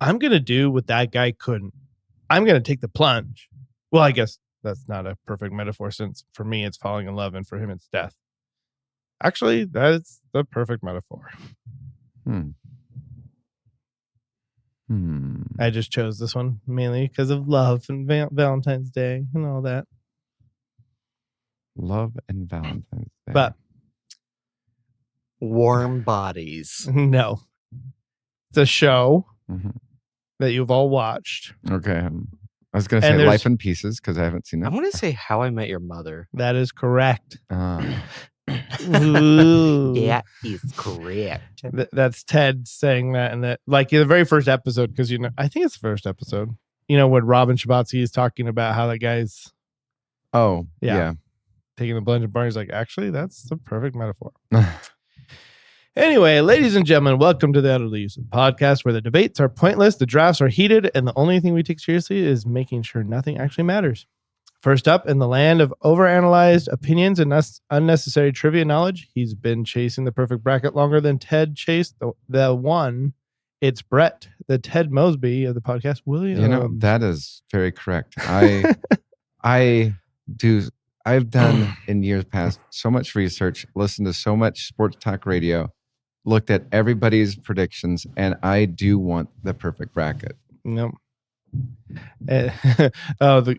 I'm going to do what that guy couldn't. I'm going to take the plunge. Well, I guess that's not a perfect metaphor since for me it's falling in love and for him it's death. Actually, that's the perfect metaphor. I just chose this one mainly because of love and Valentine's Day and all that. Love and Valentine's Day. But Warm Bodies. No. It's a show that you've all watched. Okay. I was going to say Life in Pieces because I haven't seen it. I'm going to say How I Met Your Mother. That is correct. Ooh. That is correct. That's Ted saying that, and that, like in the very first episode, because I think it's the first episode. When Robin Schabatsky is talking about how that guy's, taking the blended bar. He's like, actually, that's the perfect metaphor. Anyway, ladies and gentlemen, welcome to the Utterly Useless podcast, where the debates are pointless, the drafts are heated, and the only thing we take seriously is making sure nothing actually matters. First up, in the land of overanalyzed opinions and unnecessary trivia knowledge, he's been chasing the perfect bracket longer than Ted chased the one. It's Brett, the Ted Mosby of the podcast, Williams. That is very correct. I've done in years past so much research, listened to so much sports talk radio, looked at everybody's predictions, and I do want the perfect bracket. Nope.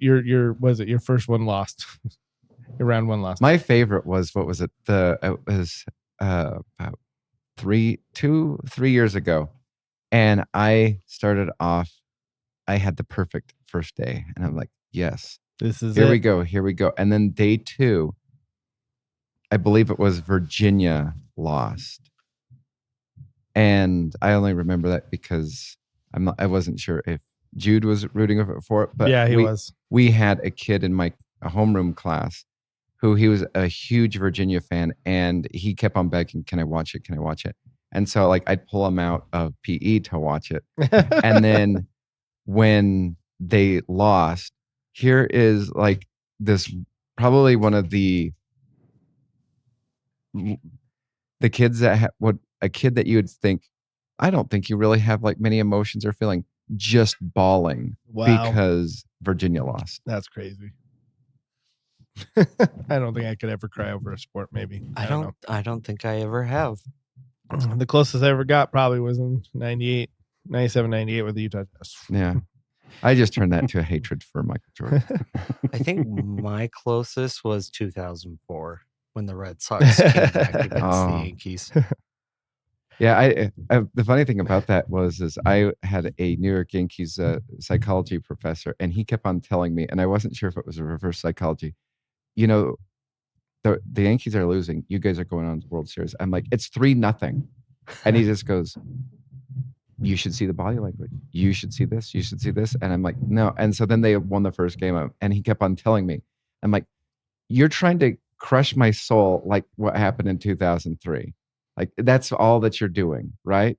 Your first one lost. Your round one lost. My favorite was it was about 3 years ago, and I started off. I had the perfect first day, and I'm like, yes, this is here we go, and then day 2, I believe it was Virginia lost, and I only remember that because I wasn't sure if Jude was rooting for it, but yeah, he was. We had a kid in my homeroom class who he was a huge Virginia fan, and he kept on begging, "Can I watch it? Can I watch it?" And so, I'd pull him out of PE to watch it, and then when they lost, here is this probably one of the kids that a kid that you would think, I don't think you really have many emotions or feeling. Just bawling because Virginia lost. That's crazy. I don't think I could ever cry over a sport. Maybe I don't think I ever have. The closest I ever got probably was in 97, 98 with the Utah Jazz. Yeah, I just turned that to a hatred for Michael Jordan. I think my closest was 2004 when the Red Sox came back against the Yankees. Yeah, the funny thing about that is I had a New York Yankees psychology professor, and he kept on telling me, and I wasn't sure if it was a reverse psychology. The Yankees are losing. You guys are going on to the World Series. I'm like, it's 3-0, and he just goes, "You should see the body language. You should see this. You should see this." And I'm like, no. And so then they won the first game, and he kept on telling me, I'm like, you're trying to crush my soul, like what happened in 2003. That's all that you're doing, right?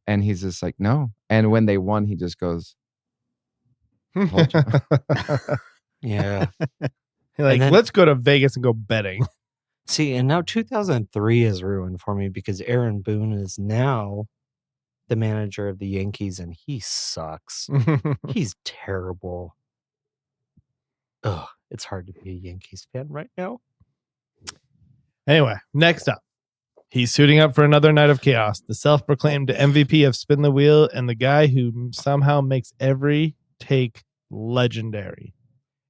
And he's just like, no. And when they won, he just goes, yeah. Let's go to Vegas and go betting. See, and now 2003 is ruined for me because Aaron Boone is now the manager of the Yankees, and he sucks. He's terrible. Ugh, it's hard to be a Yankees fan right now. Anyway, next up. He's suiting up for another night of chaos. The self-proclaimed MVP of Spin the Wheel and the guy who somehow makes every take legendary.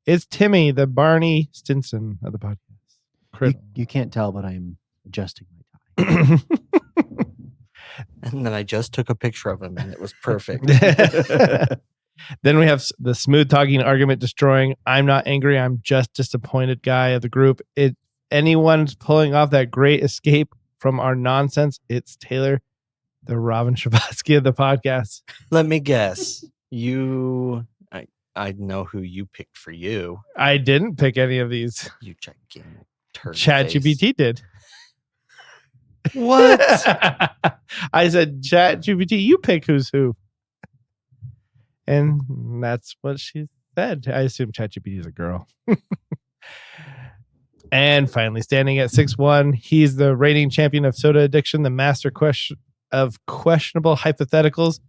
It's Timmy, the Barney Stinson of the podcast. You can't tell, but I'm adjusting my tie. And then I just took a picture of him, and it was perfect. Then we have the smooth-talking, argument-destroying, I'm not angry, I'm just disappointed guy of the group. If anyone's pulling off that great escape from our nonsense, it's Taylor, the Robin Schabatsky of the podcast. Let me guess. I know who you picked for you. I didn't pick any of these. You gigantic turd. ChatGPT did. What? I said, ChatGPT, you pick who's who. And that's what she said. I assume ChatGPT is a girl. And finally, standing at 6'1", he's the reigning champion of soda addiction, the master of questionable hypotheticals,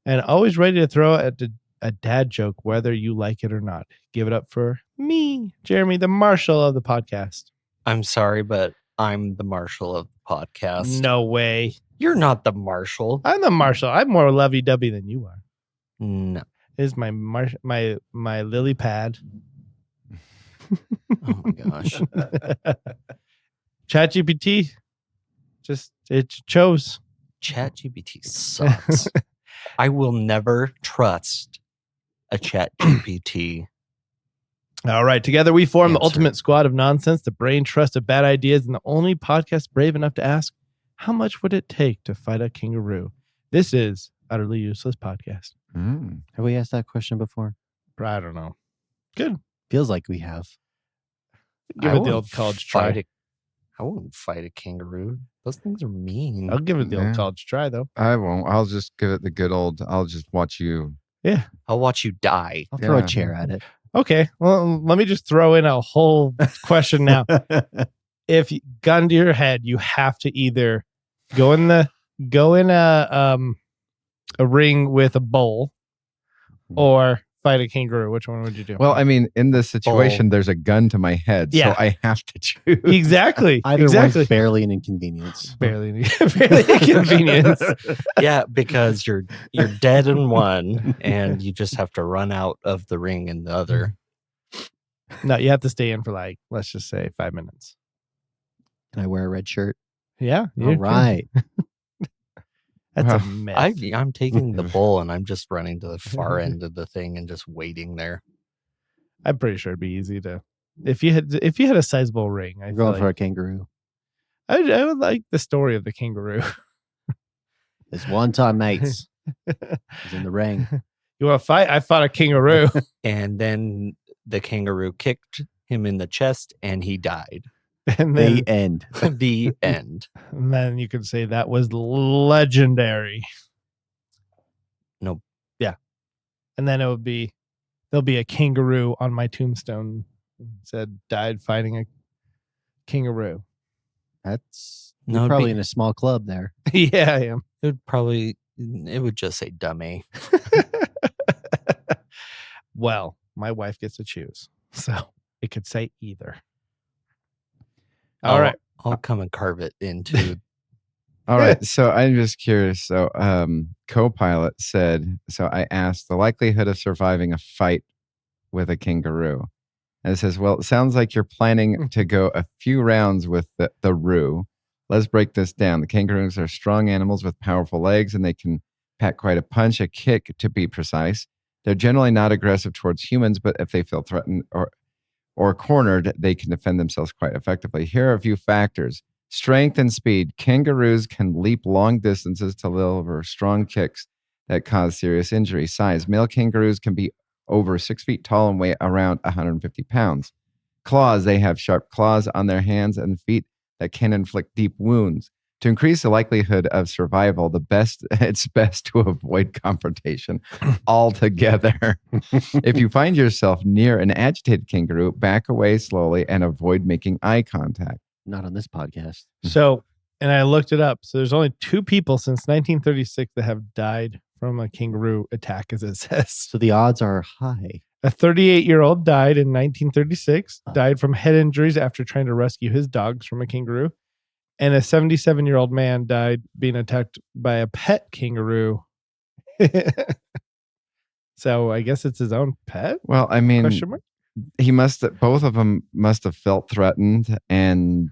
and always ready to throw at a dad joke, whether you like it or not. Give it up for me, Jeremy, the marshal of the podcast. I'm sorry, but I'm the marshal of the podcast. No way. You're not the marshal. I'm the marshal. I'm more lovey-dovey than you are. No. This is my lily pad. Oh my gosh. ChatGPT, it chose. ChatGPT sucks. I will never trust a ChatGPT. All right. Together we form the Answer. ultimate squad of nonsense, the brain trust of bad ideas, and the only podcast brave enough to ask, how much would it take to fight a kangaroo? This is Utterly Useless Podcast. Have we asked that question before? I don't know. Good. Feels like we have. Give I it the won't old college fight try. I won't fight a kangaroo. Those things are mean. I'll give it the Yeah. old college try, though. I won't. I'll just give it the good old. I'll just watch you. Yeah. I'll watch you die. I'll throw Yeah. a chair at it. Okay. Well, let me just throw in a whole question now. If gun to your head, you have to either go in a ring with a bull or fight a kangaroo. Which one would you do? Well, I mean, in this situation, there's a gun to my head, Yeah. so I have to choose. exactly. Either exactly. one's barely an inconvenience. Barely inconvenience. Yeah, because you're dead in one and you just have to run out of the ring in the other. No, you have to stay in for like, let's just say 5 minutes. Can I wear a red shirt? Yeah. you All can. right. That's a Wow. myth. I'm taking the bull and I'm just running to the far end of the thing and just waiting there. I'm pretty sure it'd be easy to. If you had a sizable ring, I I'm feel going for like a kangaroo. I would like the story of the kangaroo. This one time, mates, was in the ring. You want to fight? I fought a kangaroo. And then the kangaroo kicked him in the chest and he died. and then The end. The end. And then you could say that was legendary. Nope. Yeah. And then there'll be a kangaroo on my tombstone. It said died fighting a kangaroo. That's No, you're it'd probably be- in a small club there. Yeah, I am. It would just say dummy. Well, my wife gets to choose. So it could say either. All right. I'll come and carve it into. All right. So I'm just curious. So Copilot said, so I asked the likelihood of surviving a fight with a kangaroo. And it says, well, it sounds like you're planning to go a few rounds with the roo. Let's break this down. The kangaroos are strong animals with powerful legs, and they can pack quite a punch, a kick to be precise. They're generally not aggressive towards humans, but if they feel threatened or cornered, they can defend themselves quite effectively. Here are a few factors. Strength and speed. Kangaroos can leap long distances to deliver strong kicks that cause serious injury. Size. Male kangaroos can be over 6 feet tall and weigh around 150 pounds. Claws. They have sharp claws on their hands and feet that can inflict deep wounds. To increase the likelihood of survival, it's best to avoid confrontation altogether. If you find yourself near an agitated kangaroo, back away slowly and avoid making eye contact. Not on this podcast. So, and I looked it up. So there's only 2 people since 1936 that have died from a kangaroo attack, as it says. So the odds are high. A 38-year-old died in 1936, died from head injuries after trying to rescue his dogs from a kangaroo. And a 77-year-old man died being attacked by a pet kangaroo. So I guess it's his own pet? Well, I mean, Question mark? both of them must have felt threatened. And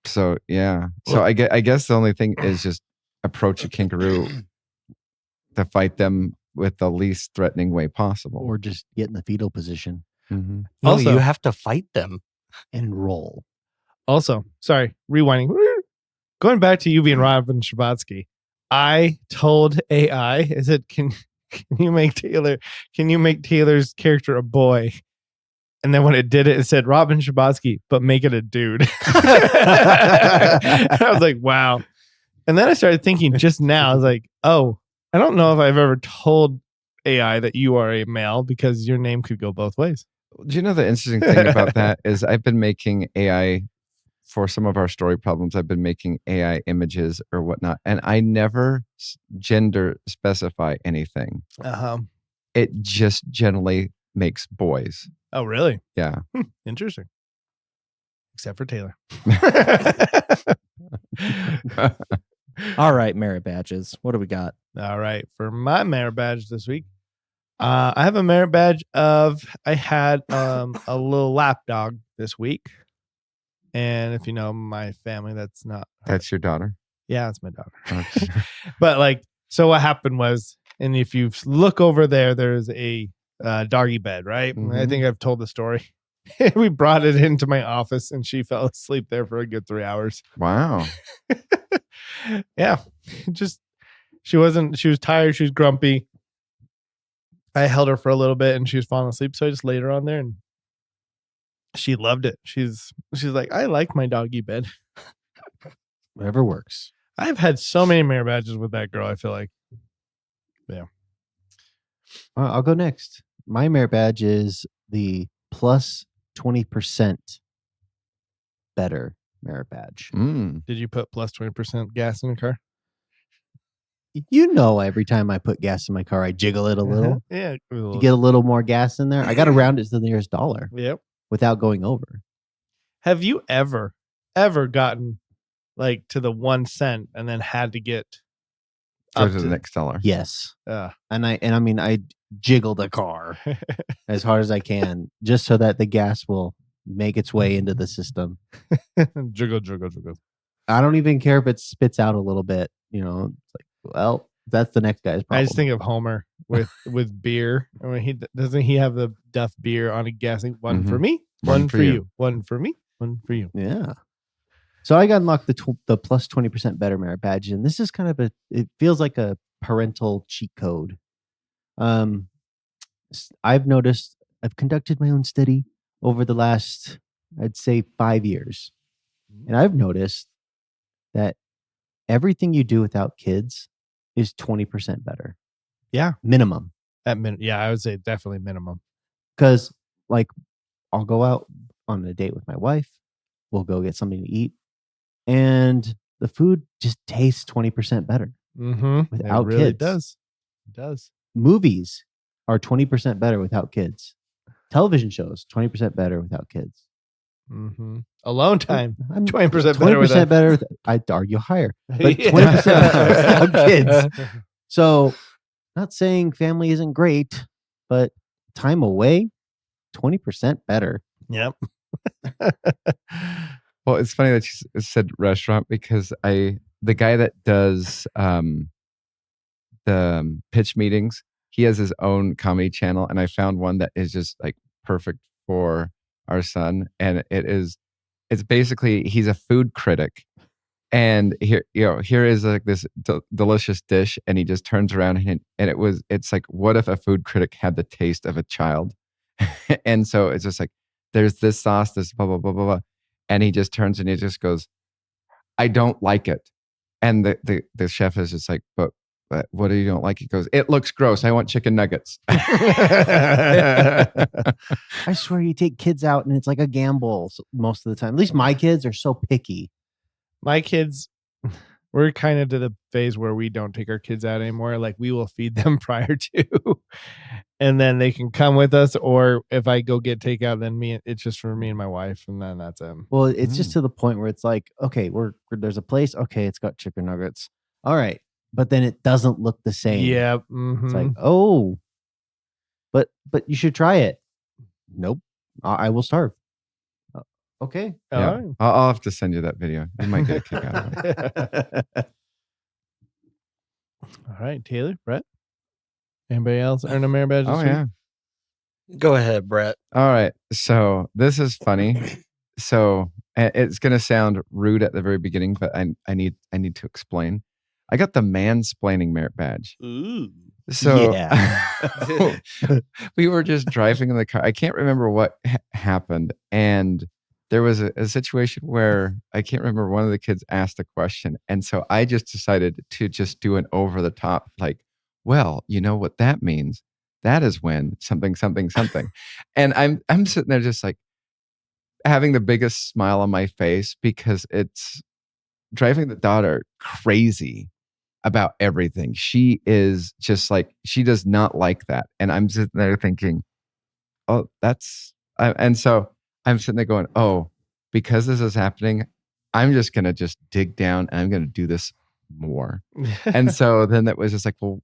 so, yeah. So I guess the only thing is just approach a kangaroo to fight them with the least threatening way possible. Or just get in the fetal position Mhm. No, Also- you have to fight them. and roll. Also, sorry, rewinding. Going back to you being Robin Scherbatsky, I told AI, I said, can you make Taylor's character a boy? And then when it did it, it said Robin Scherbatsky, but make it a dude. And I was like, wow. And then I started thinking just now, I was like, oh, I don't know if I've ever told AI that you are a male because your name could go both ways. Do you know the interesting thing about that is I've been making AI for some of our story problems, I've been making AI images or whatnot, and I never gender specify anything. Uh-huh. It just generally makes boys. Oh, really? Yeah. Interesting. Except for Taylor. All right, merit badges. What do we got? All right. For my merit badge this week, I have a merit badge of I had a little lap dog this week. And if you know my family, that's not her. That's your daughter? Yeah, it's my daughter. Okay. But like, so what happened was, and if you look over there, there's a doggy bed, right? Mhm. I think I've told the story. We brought it into my office and she fell asleep there for a good 3 hours. Wow. Yeah. She was tired. She was grumpy. I held her for a little bit and she was falling asleep. So I just laid her on there and she loved it. She's like, I like my doggy bed. Whatever works. I've had so many merit badges with that girl, I feel like. Yeah. I'll go next. My merit badge is the plus 20% better merit badge. Mm. Did you put plus 20% gas in your car? You know, every time I put gas in my car, I jiggle it a little Yeah. to get a little more gas in there. I got to round it to the nearest dollar Yep. without going over. Have you ever gotten like to the 1 cent and then had to get Go up to the next dollar. Yes. uh, And I mean, I jiggle the car as hard as I can just so that the gas will make its way into the system. jiggle. I don't even care if it spits out a little bit. You know, it's like, well, that's the next guy's problem. I just think of Homer with beer. I mean, doesn't he have the Duff beer on a gas? One for me, one for you, one for me, one for you. Yeah. So I got unlocked the plus 20% better merit badge, and this is kind of it feels like a parental cheat code. I've noticed I've conducted my own study over the last, I'd say 5 years. And I've noticed that everything you do without kids is 20% better. Yeah. Minimum. Yeah, I would say definitely minimum. Because like I'll go out on a date with my wife. We'll go get something to eat. And the food just tastes 20% better without it really kids. It does. Movies are 20% better without kids. Television shows 20% better without kids. Alone time I'm 20% better. 20% better. I'd argue higher, but 20% better without kids. So, not saying family isn't great, but time away, 20% better. Yep. Well, it's funny that you said restaurant because the guy that does the pitch meetings, he has his own comedy channel, and I found one that is just like perfect for our son, and it's basically he's a food critic, and here is like this delicious dish, and he just turns around and it's like, what if a food critic had the taste of a child? And so it's just like, there's this sauce, this blah blah blah blah blah. And he just turns and he just goes, I don't like it. And the chef is just like, but what do you don't like? He goes, it looks gross. I want chicken nuggets. I swear you take kids out and it's like a gamble most of the time. At least my kids are so picky. My kids, we're kind of to the phase where we don't take our kids out anymore. Like we will feed them prior to, and then they can come with us. Or if I go get takeout, then it's just for me and my wife, and then that's them. Well, it's just to the point where it's like, okay, there's a place. Okay, it's got chicken nuggets. All right, but then it doesn't look the same. Yeah, it's like, oh, but you should try it. Nope, I will starve. Okay. Yeah. All right. I'll have to send you that video. You might get a kick out of it. All right, Taylor, Brett. Anybody else earn a merit badge? Oh yeah. Go ahead, Brett. All right. So this is funny. So it's going to sound rude at the very beginning, but I need to explain. I got the mansplaining merit badge. Ooh. So yeah. we were just driving in the car. I can't remember what happened. And there was a situation where I can't remember, one of the kids asked a question. And so I just decided to just do an over the top, like, well, you know what that means? That is when something. And I'm sitting there just like, having the biggest smile on my face because it's driving the daughter crazy about everything. She is just like, she does not like that. And I'm sitting there thinking, oh, and so I'm sitting there going, oh, because this is happening, I'm just going to just dig down and I'm going to do this more. And so then that was just like, well,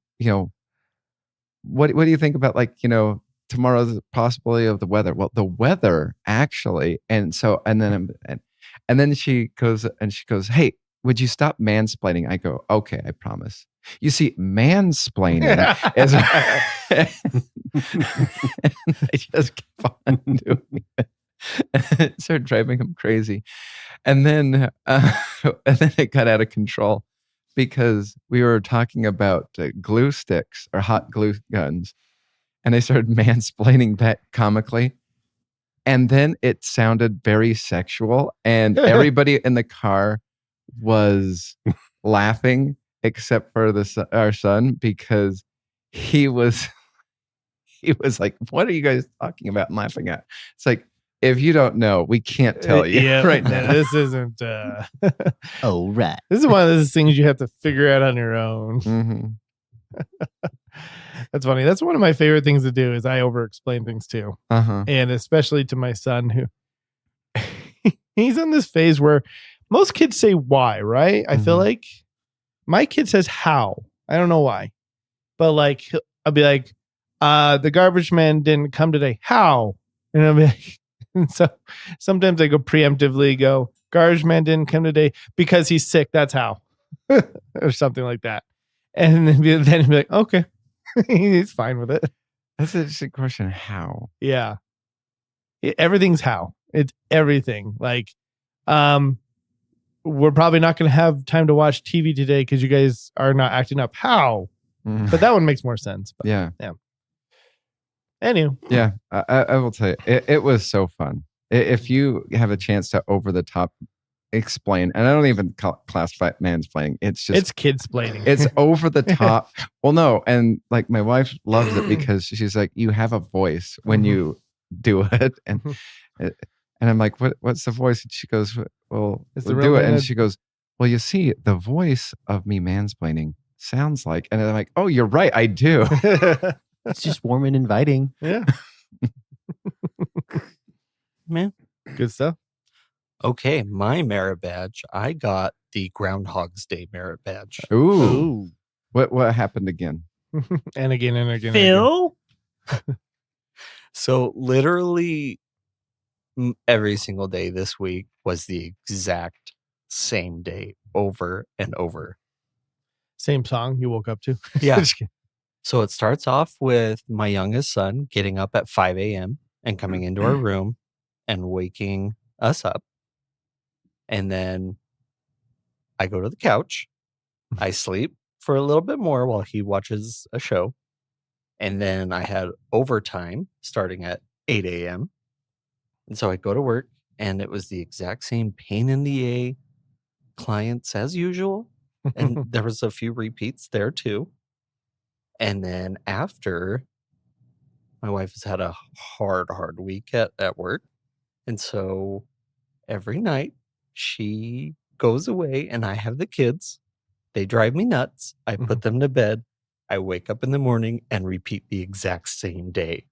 what do you think about tomorrow's possibility of the weather? Well, the weather actually, and then she goes, hey, would you stop mansplaining? I go, okay, I promise. You see, mansplaining is I just kept on doing it. It started driving him crazy. And then it got out of control because we were talking about glue sticks or hot glue guns. And I started mansplaining that comically. And then it sounded very sexual. And everybody in the car was laughing except for our son, because he was like, what are you guys talking about and laughing at? It's like, if you don't know, we can't tell you right now. This isn't. Oh, right. This is one of those things you have to figure out on your own. Mm-hmm. That's funny. That's one of my favorite things to do is I over-explain things too. Uh-huh. And especially to my son, who he's in this phase where most kids say why, right? I feel like my kid says how. I don't know why. But like, I'll be like, the garbage man didn't come today. How? And I'll be like, and so sometimes I go preemptively go, garbage man didn't come today because he's sick. That's how. Or something like that. And then he'll be like, okay. He's fine with it. That's an interesting question. How? Yeah. Everything's how. It's everything. Like, we're probably not going to have time to watch TV today because you guys are not acting up. How? But that one makes more sense. But, yeah. Anyway. Yeah. I will tell you, it was so fun. If you have a chance to over the top explain, and I don't even classify it mansplaining. It's kidsplaining. It's over the top. Well, no, and like my wife loves it because she's like, you have a voice when you do it, and I'm like, what's the voice? And she goes, well, we'll do it, and she goes, well, you see, the voice of me mansplaining sounds like, and I'm like, oh, you're right, I do. It's just warm and inviting. Yeah. Man, good stuff. Okay, my merit badge. I got the Groundhog's Day merit badge. Ooh. What happened again? and again. Phil? So literally every single day this week was the exact same day over and over. Same song you woke up to? Yeah. So it starts off with my youngest son getting up at 5 a.m. and coming into our room and waking us up. And then I go to the couch. I sleep for a little bit more while he watches a show. And then I had overtime starting at 8 a.m. And so I go to work, and it was the exact same pain in the A clients as usual. And there was a few repeats there too. And then after, my wife has had a hard week at work. And so every night, she goes away and I have the kids. They drive me nuts. I put them to bed. I wake up in the morning and repeat the exact same day.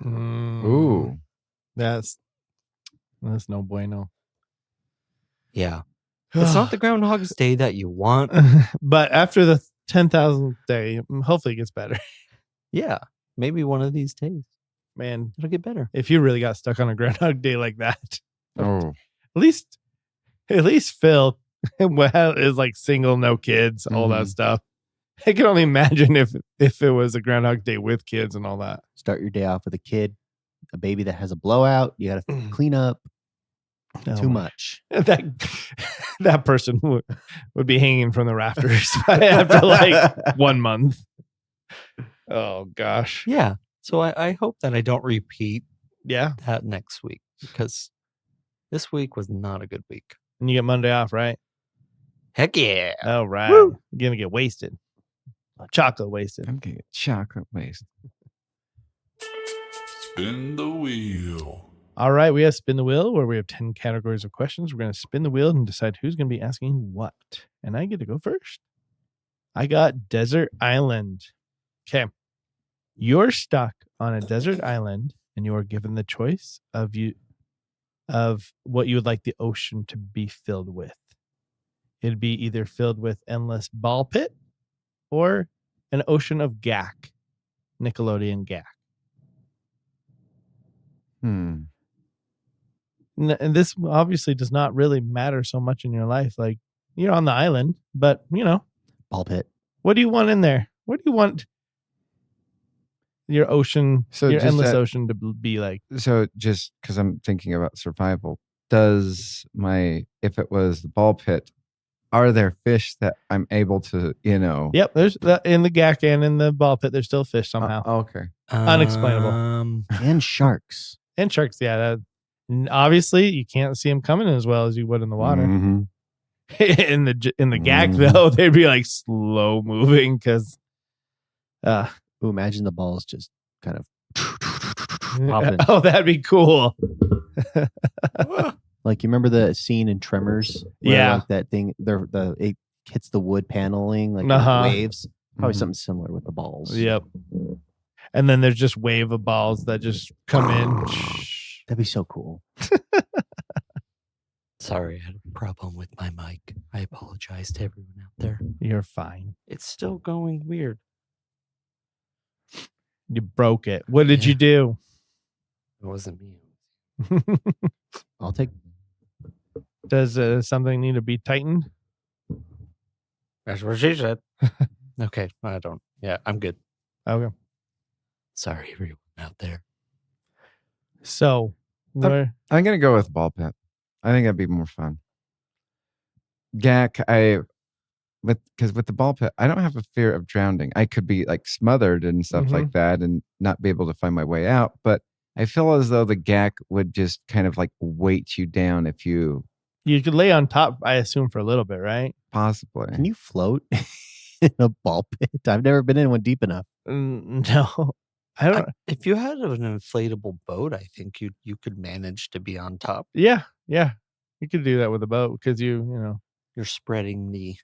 Ooh. That's no bueno. Yeah. It's not the Groundhog's Day that you want. But after the 10,000th day, hopefully it gets better. Yeah. Maybe one of these days. Man, it'll get better. If you really got stuck on a Groundhog Day like that. Oh. At least Phil is like single, no kids, all that stuff. I can only imagine if it was a Groundhog Day with kids and all that. Start your day off with a kid, a baby that has a blowout. You got to clean up. Too much. That person would be hanging from the rafters after like 1 month. Oh gosh. Yeah. So I hope that I don't repeat that next week, because this week was not a good week. And you get Monday off, right? Heck yeah. All right. Woo. You're going to get wasted. Chocolate wasted. I'm going to get chocolate wasted. Spin the wheel. All right, we have Spin the Wheel, where we have 10 categories of questions. We're going to spin the wheel and decide who's going to be asking what. And I get to go first. I got Desert Island. Okay. You're stuck on a desert island, and you are given the choice of what you would like the ocean to be filled with. It'd be either filled with endless ball pit or an ocean of gack, Nickelodeon gack. And this obviously does not really matter so much in your life. Like, you're on the island, but, Ball pit. what do you want in there? What do you want your ocean, your endless ocean to be like? So just because I'm thinking about survival, if it was the ball pit, are there fish that I'm able to, Yep, there's in the gack and in the ball pit, there's still fish somehow. Okay. Unexplainable. And sharks. And sharks, yeah. Obviously, you can't see them coming as well as you would in the water. Mm-hmm. in the gack, though, they'd be like slow moving because Imagine the balls just kind of popping. Oh, that'd be cool. Like, you remember the scene in Tremors? Where, Yeah. like, that thing, it hits the wood paneling, like waves. Probably something similar with the balls. Yep. And then there's just wave of balls that just come in. That'd be so cool. Sorry, I had a problem with my mic. I apologize to everyone out there. You're fine. It's still going weird. You broke it. What did you do? It wasn't me. I'll take. Does something need to be tightened? That's what she said. Okay, I don't. Yeah, I'm good. Okay. Sorry, everyone out there. So, I'm going to go with ball pit. I think that'd be more fun. Gack, because with the ball pit, I don't have a fear of drowning. I could be like smothered and stuff like that and not be able to find my way out. But I feel as though the gack would just kind of like weight you down if you could lay on top, I assume, for a little bit, right? Possibly. Can you float in a ball pit? I've never been in one deep enough. No. I don't. If you had an inflatable boat, I think you could manage to be on top. Yeah. You could do that with a boat because you're spreading the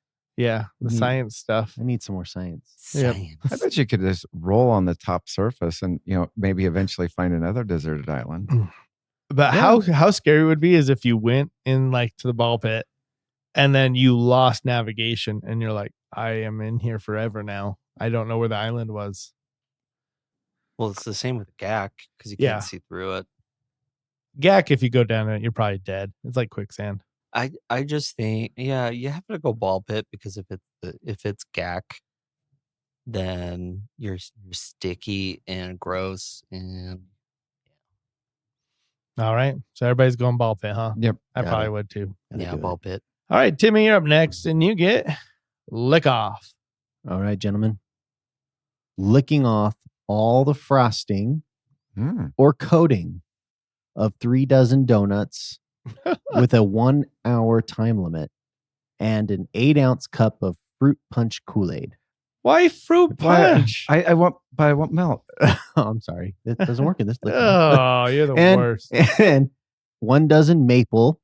science stuff. I need some more science. science. I bet you could just roll on the top surface and maybe eventually find another deserted island. But how scary it would be is if you went in like to the ball pit and then you lost navigation and you're like, I am in here forever now. I don't know where the island was. Well, it's the same with the gack because you can't see through it. Gack, if you go down it, you're probably dead. It's like quicksand. I just think, you have to go ball pit because if it's gack, then you're sticky and gross and. All right. So everybody's going ball pit, huh? Yep. I probably would too. Ball pit. All right, Timmy, you're up next, and you get lick off. All right, gentlemen. Licking off all the frosting or coating of 3 dozen donuts with a 1 hour time limit and an 8-ounce cup of fruit punch Kool-Aid. Why fruit punch? I won't melt. Oh, I'm sorry. It doesn't work in this liquor. Oh, you're the worst. And 1 dozen maple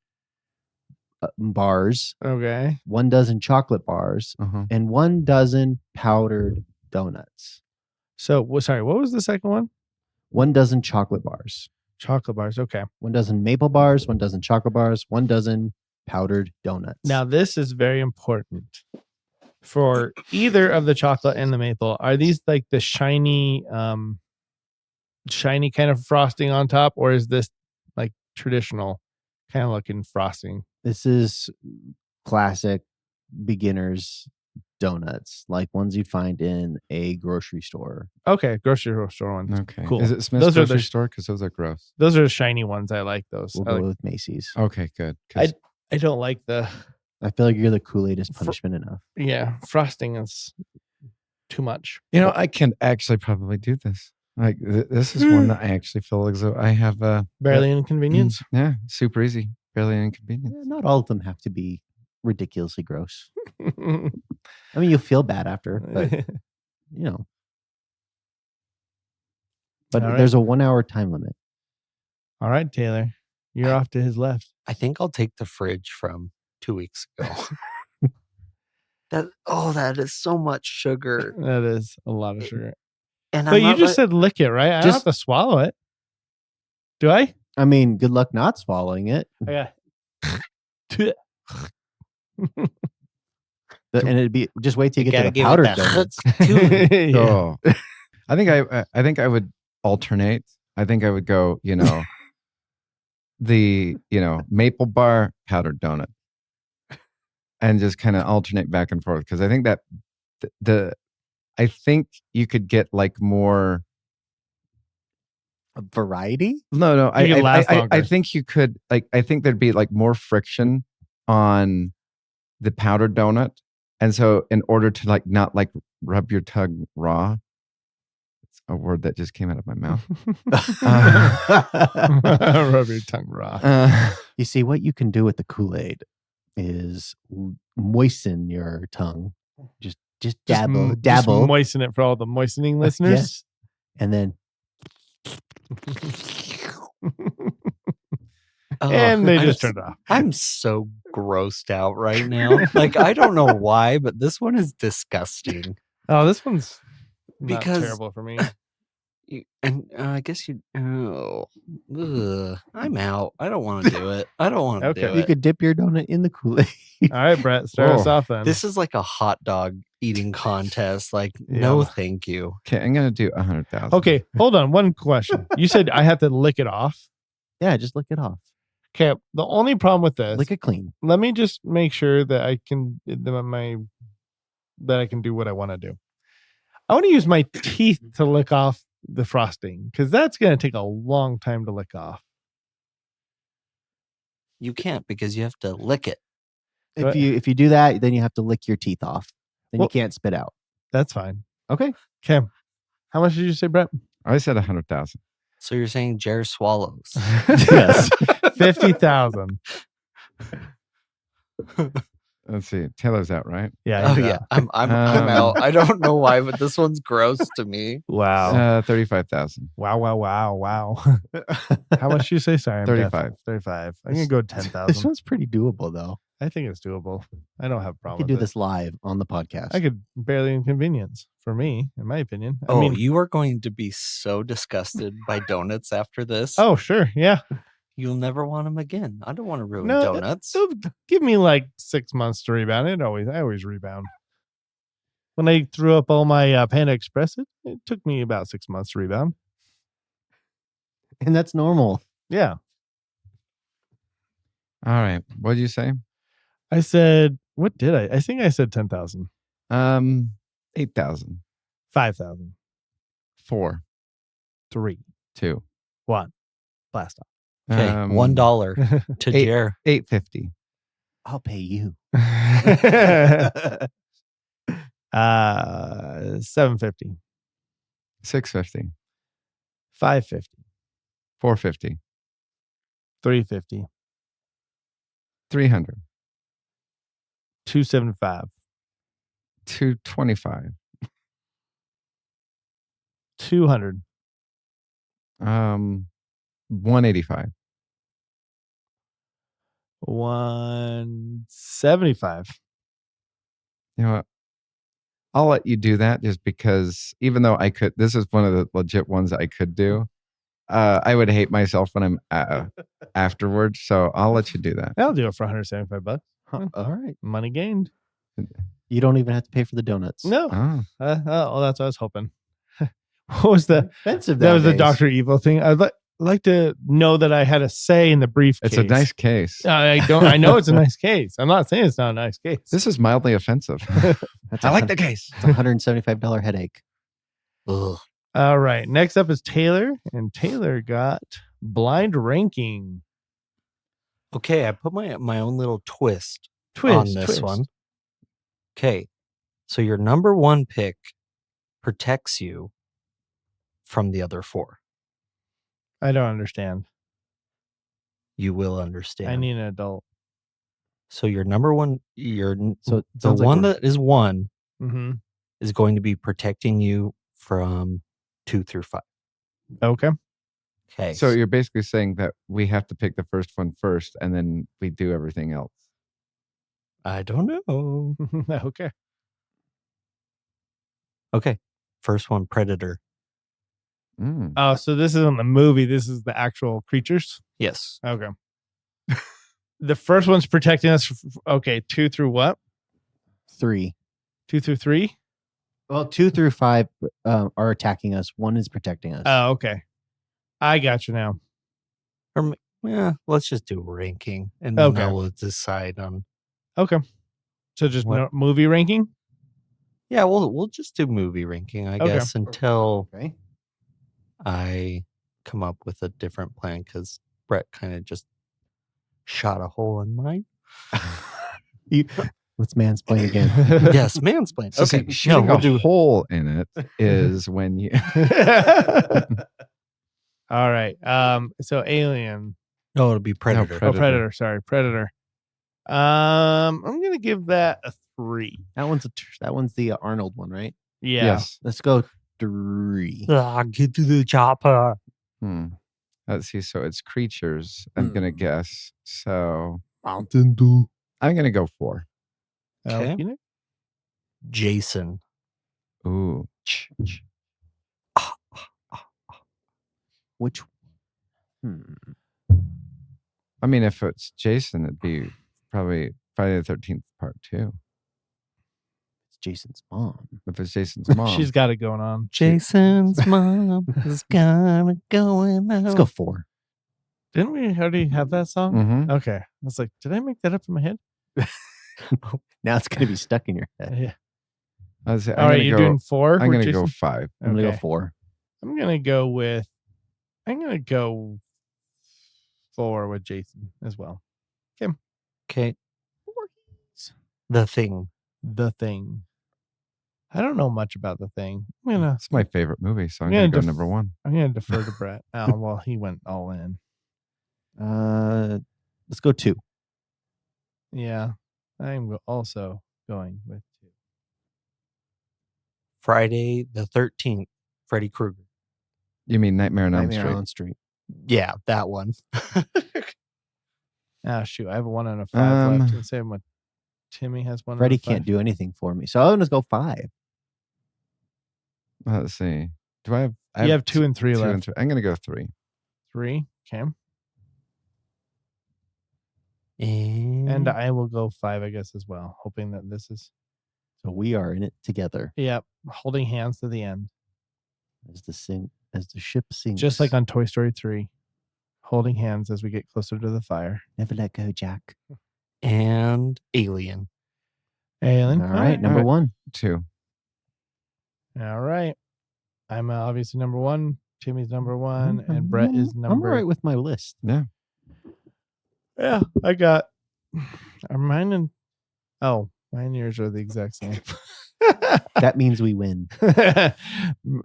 bars. Okay. 1 dozen chocolate bars. And 1 dozen powdered donuts. So, sorry, what was the second one? 1 dozen chocolate bars. Chocolate bars. Okay. 1 dozen maple bars, 1 dozen chocolate bars, 1 dozen powdered donuts. Now, this is very important. For either of the chocolate and the maple, are these like the shiny kind of frosting on top, or is this like traditional kind of looking frosting? This is classic beginners donuts, like ones you'd find in a grocery store. Okay, grocery store ones. Okay, cool. Is it Smith's Those are grocery the- store? Because those are gross. Those are the shiny ones. I like those. We'll I, go like, with Macy's. Okay, good. I don't like the I feel like you're the Kool-Aid is punishment enough. Frosting is too much. I can actually probably do this. Like this is one that I actually feel as though I have Barely an inconvenience. Yeah, super easy. Barely an inconvenience. Yeah, not all of them have to be ridiculously gross. I mean, you'll feel bad after, but But All right. there's a 1 hour time limit. All right, Taylor. You're off to his left. I think I'll take the fridge from 2 weeks ago. That is so much sugar. That is a lot of sugar. And But you just said lick it, right? I don't have to swallow it. Do I? I mean, good luck not swallowing it. Yeah. And it'd be just wait till you get to the gotta powdered give it donuts. that Yeah. Oh, I think I would alternate. I think I would go, the maple bar powdered donut, and just kind of alternate back and forth, because I think that I think you could get like more. Variety? No, You could last I longer. think you could I think there'd be like more friction on the powdered donut, and so in order to like not like rub your tongue raw, it's a word that just came out of my mouth. Rub your tongue raw. You see, what you can do with the Kool-Aid is moisten your tongue. Just dabble. Just moisten it for all the moistening listeners. Yes. And then And they I'm just turned it off. I'm so grossed out right now. Like, I don't know why, but this one is disgusting. Oh, this one's not Because- terrible for me. I guess you. Oh, I'm out. I don't want to do it. I don't want to Okay. do you it. could dip your donut in the Kool-Aid. All right, Brett, start us off then. This is like a hot dog eating contest. Like, no, Yeah. thank you. Okay, I'm gonna do 100,000. Okay, hold on. One question. You said I have to lick it off. Yeah, just lick it off. Okay, the only problem with this, Lick it clean. let me just make sure that I can that I can do what I want to do. I want to use my teeth to lick off the frosting, because that's going to take a long time to lick off. You can't, because you have to lick it. Right. If you do that, then you have to lick your teeth off. Then Well- you can't spit out. That's fine. Okay. Okay. How much did you say, Brett? I said 100,000. So you're saying Jer swallows. Yes. 50,000. Let's see. Taylor's out, right? Yeah. Oh he's yeah, out. I'm Um, out. I don't know why, but this one's gross to me. Wow. 35,000. Wow. How much did you say? Sorry. I'm deaf. 35. 35. I'm going to go This 10,000. one's pretty doable, though. I think it's doable. I don't have a I problem could do with it. this live on the podcast. I could barely inconvenience for me, in my opinion. I Oh, mean, you are going to be so disgusted by donuts after this. oh, sure. Yeah. You'll never want them again. I don't want to ruin No, donuts. So give me like 6 months to rebound. I always rebound. When I threw up all my Panda Express, it took me about 6 months to rebound. And that's normal. Yeah. All right. What did you say? I said, what did I? I think I said 10,000. 8,000. 5,000. 4. 3. 2. 1. Blast off. Okay, $1 to eight- Jer. 850. I'll pay you. 750. 650. 550. 450. 350. 300. 275. 225. 200. 185. 175. You know what? I'll let you do that, just because even though this is one of the legit ones I could do. I would hate myself when I'm afterwards. So I'll let you do that. I'll do it for $175. Huh, all right. Money gained. You don't even have to pay for the donuts. No. Oh, Oh, that's what I was hoping. What was the Expensive. that was the nowadays. Dr. Evil thing. I'd like to know that I had a say in the briefcase. it's a nice case. I know it's a nice case. I'm not saying it's not a nice case. This is mildly offensive. That's I like the case. It's a $175 headache. Ugh. All right. Next up is Taylor, and Taylor got blind ranking. Okay, I put my own little twist Twist on this twist. one. Okay, so your number one pick protects you from the other four. I don't understand. You will understand. I need an adult. So your number one, So it the sounds like one we're- that is one Mm-hmm. is going to be protecting you from 2 through 5. Okay. Okay. So you're basically saying that we have to pick the first one first, and then we do everything else. I don't know. Okay. Okay. First one, Predator. Mm. Oh, so this isn't the movie. This is the actual creatures. Yes. Okay. The first one's protecting us. Okay, 2 through what? 3. 2 through 3. Well, 2 through 5 are attacking us. 1 is protecting us. Oh, okay. I got you now. Yeah, let's just do ranking, and then Okay. I will decide on. Okay. So just What? movie ranking. Yeah, we'll just do movie ranking, I Okay. guess, until Okay. I come up with a different plan, because Brett kind of just shot a hole in mine. Let's mansplain again. Yes, mansplain. So Okay, see, shooting we'll a do. hole in it is when you. All right. So Alien. No, it'll be Predator. Predator. Oh, Predator. Sorry, Predator. I'm gonna give that a 3. That one's the Arnold one, right? Yeah. Yes. Let's go 3. Get to the chopper. Let's see. So it's creatures. I'm gonna guess. So Mountain Dew. I'm gonna go 4. Okay. You know? Jason. Ooh. Which? I mean, if it's Jason, it'd be probably Friday the 13th Part 2. It's Jason's mom. If it's Jason's mom, She's got it going on. Jason's mom is gonna go in. Let's go 4. Didn't we already have that song? Mhm. Okay. I was like, did I make that up in my head? Now it's gonna be stuck in your head. Yeah. I was, All right, you're doing 4. I'm with gonna go Jason? 5. I'm gonna Okay. go 4. I'm gonna go 4 with Jason as well. Okay. The Thing. The Thing. I don't know much about The Thing. It's my favorite movie, so I'm Yeah, gonna go def- number 1. I'm gonna defer to Brett. Oh well, he went all in. Let's go 2. Yeah, I'm also going with 2. Friday the 13th. Freddy Krueger. You mean Nightmare on Elm Nightmare Street? on Elm Street. Yeah, that one. Ah, shoot, I have a 1 and a 5 left. And same with Timmy has 1. Freddy and a 5. can't do anything for me, so I'm gonna go 5. Let's see. Do I have? You have 2 and 3 2 left. and 3. I'm gonna go 3. 3. Okay, And and I will go 5, I guess, as well. Hoping that this is So we are in it together holding hands to the end, as the ship sinks. just like on Toy Story 3, holding hands as we get closer to the fire. Never let go, Jack. and Alien. Alien. All right, number All right. 1. 2. All right. I'm obviously number 1. Timmy's number 1, and Brett is I'm number. all right with my list. Yeah. Yeah, I got. Are mine and mine and yours are the exact same. That means we win.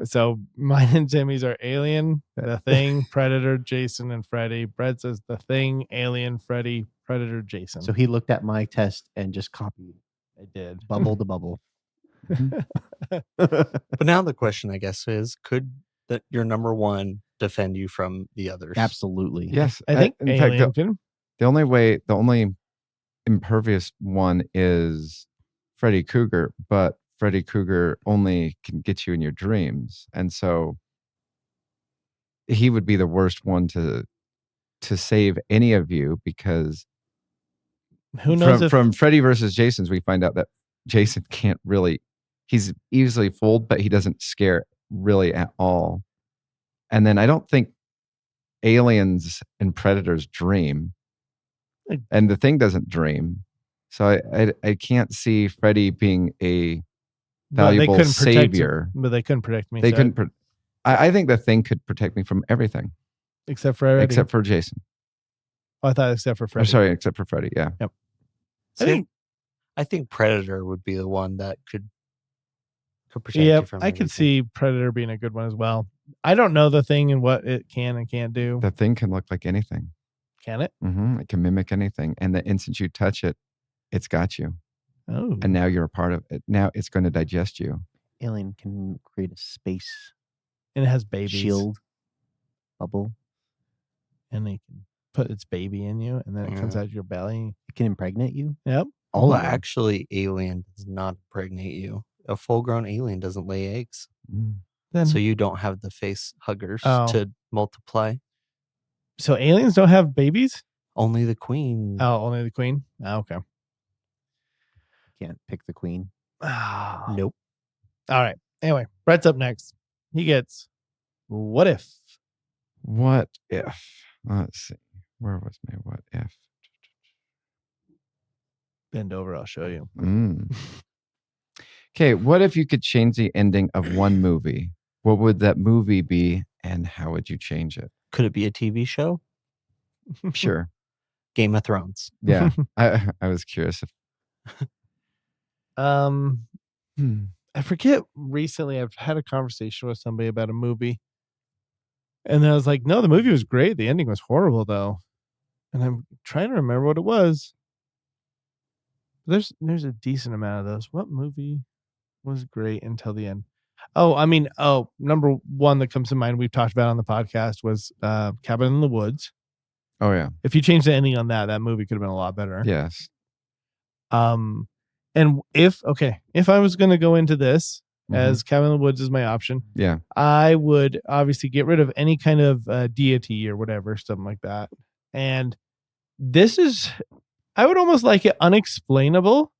So mine and Timmy's are Alien, The Thing, Predator, Jason, and Freddy. Brett says The Thing, Alien, Freddy, Predator, Jason. So he looked at my test and just copied I did. bubble to bubble. But now the question, I guess, is could your number 1 defend you from the others? Absolutely. Yes. I think in Alien fact, can. the only impervious one is Freddy Krueger, but Freddy Krueger only can get you in your dreams, and so he would be the worst one to save any of you, because Who knows from Freddy versus Jason's, we find out that Jason can't really. He's easily fooled, but he doesn't scare really at all. And then I don't think aliens and predators dream, and The Thing doesn't dream. So I can't see Freddy being a valuable savior. But they couldn't protect me. They so- couldn't. I think The Thing could protect me from everything except for Freddy. except for Jason. I thought except for I'm Freddy. sorry, except for Freddy. Yeah. I think Predator would be the one that could protect you Yeah, from I could everything. see Predator being a good one as well. I don't know The Thing and what it can and can't do. The Thing can look like anything. Can it? It can mimic anything, and the instant you touch it, it's got you, Oh, and now you're a part of it. Now it's going to digest you. Alien can create a space and it has babies. shield bubble. and it can put its baby in you, and then it comes Yeah. out your belly. It can impregnate you. Yep. Oh, Wow. actually, alien does not impregnate you. A full-grown alien doesn't lay eggs, Then so you don't have the face huggers Oh. to multiply. so aliens don't have babies? Only the queen. Oh, only the queen? Oh, okay. Can't pick the queen. Nope. All right. Anyway, Brett's up next. He gets what if? What if? Let's see. Where was my what if? Bend over, I'll show you. Okay, what if you could change the ending of one movie? What would that movie be, and how would you change it? Could it be a TV show? Sure. Game of Thrones. Yeah. I was curious if I forget, recently I've had a conversation with somebody about a movie, and I was like, no, the movie was great. The ending was horrible though. And I'm trying to remember what it was. There's a decent amount of those. What movie was great until the end? Number one that comes to mind we've talked about on the podcast was Cabin in the Woods. Oh yeah. If you change the ending on that movie could have been a lot better. Yes. And if I was going to go into this as Cabin in the Woods is my option, Yeah. I would obviously get rid of any kind of deity or whatever, something like that. And I would almost like it unexplainable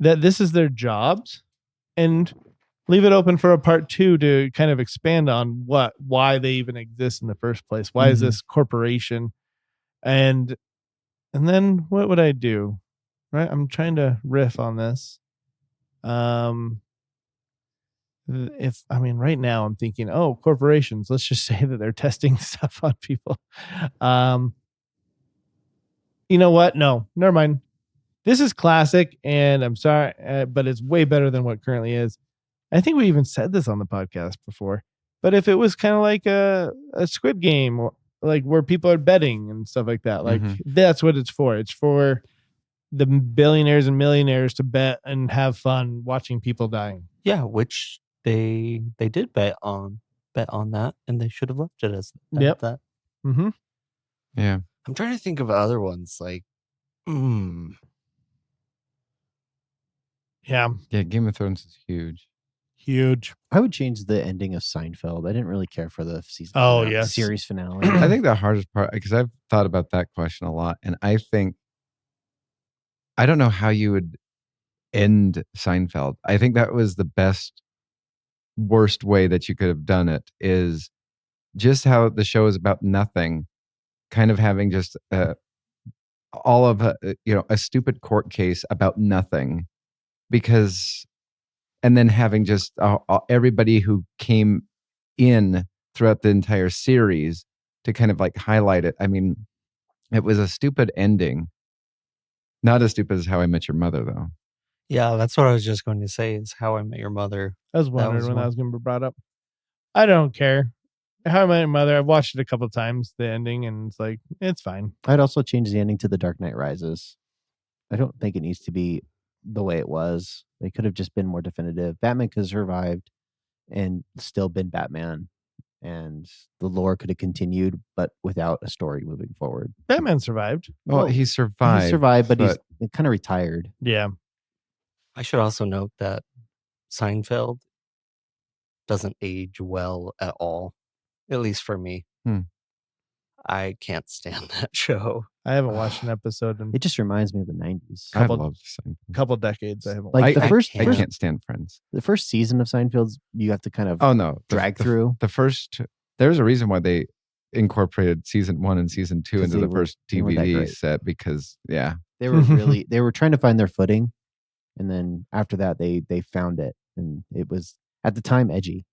that this is their jobs, and leave it open for a part 2 to kind of expand on why they even exist in the first place. Why is this corporation? And then what would I do? Right. I'm trying to riff on this. Right now I'm thinking, corporations, let's just say that they're testing stuff on people. You know what? No, never mind. This is classic, and I'm sorry, but it's way better than what currently is. I think we even said this on the podcast before, but if it was kind of like a Squid Game, or like where people are betting and stuff like that, like that's what it's for. It's for the billionaires and millionaires to bet and have fun watching people dying. Yeah, which they did bet on that, and they should have left it as that. Mm-hmm. Yeah. I'm trying to think of other ones like Yeah. Yeah, Game of Thrones is huge. Huge. I would change the ending of Seinfeld. I didn't really care for the season. Oh, yes. Series finale. I think the hardest part, because I've thought about that question a lot, and I don't know how you would end Seinfeld. I think that was the worst way that you could have done it, is just how the show is about nothing, kind of having just all of a stupid court case about nothing, and then having just everybody who came in throughout the entire series to kind of like highlight it. I mean, it was a stupid ending. Not as stupid as How I Met Your Mother, though. Yeah, that's what I was just going to say, is How I Met Your Mother. I was wondering when that was going to be brought up. I don't care. How I Met Your Mother, I've watched it a couple of times, the ending, and it's like, it's fine. I'd also change the ending to The Dark Knight Rises. I don't think it needs to be the way it was. They could have just been more definitive. Batman could have survived and still been Batman, and the lore could have continued, but without a story moving forward. Batman survived. Well, he survived. He survived, but he's kind of retired. Yeah. I should also note that Seinfeld doesn't age well at all, at least for me. I can't stand that show. I haven't watched an episode in It just reminds me of the 90s. I love Seinfeld. couple decades. I haven't Like watched. I can't stand Friends. The first season of Seinfeld, you have to kind of drag through. There's a reason why they incorporated season 1 and season 2 into the first DVD set, because they were trying to find their footing, and then after that they found it, and it was at the time edgy.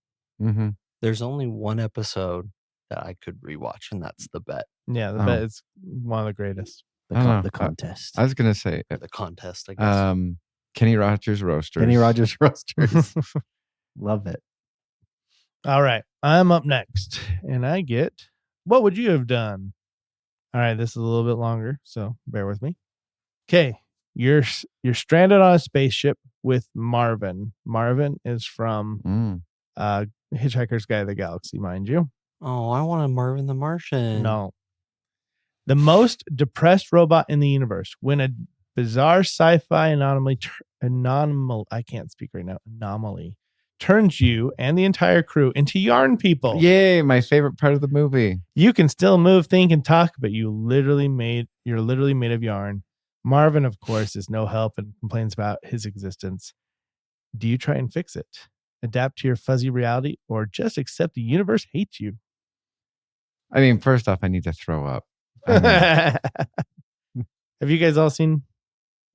There's only one episode that I could rewatch, and that's The Bet. Yeah, The Bet is one of the greatest. The contest. I was gonna say The contest, I guess. Kenny Rogers Roasters. Kenny Rogers Roasters. Love it. All right, I'm up next, and I get, what would you have done? All right, this is a little bit longer, so bear with me. Okay, you're stranded on a spaceship with Marvin. Marvin is from Hitchhiker's Guide to the Galaxy, mind you. Oh, I want a Marvin the Martian. No, The most depressed robot in the universe. When a bizarre sci-fi anomaly I can't speak right now. Anomaly turns you and the entire crew into yarn people. Yay, my favorite part of the movie. You can still move, think, and talk, but you're literally made of yarn. Marvin, of course, is no help and complains about his existence. Do you try and fix it? Adapt to your fuzzy reality, or just accept the universe hates you? I mean, first off, I need to throw up. Have you guys all seen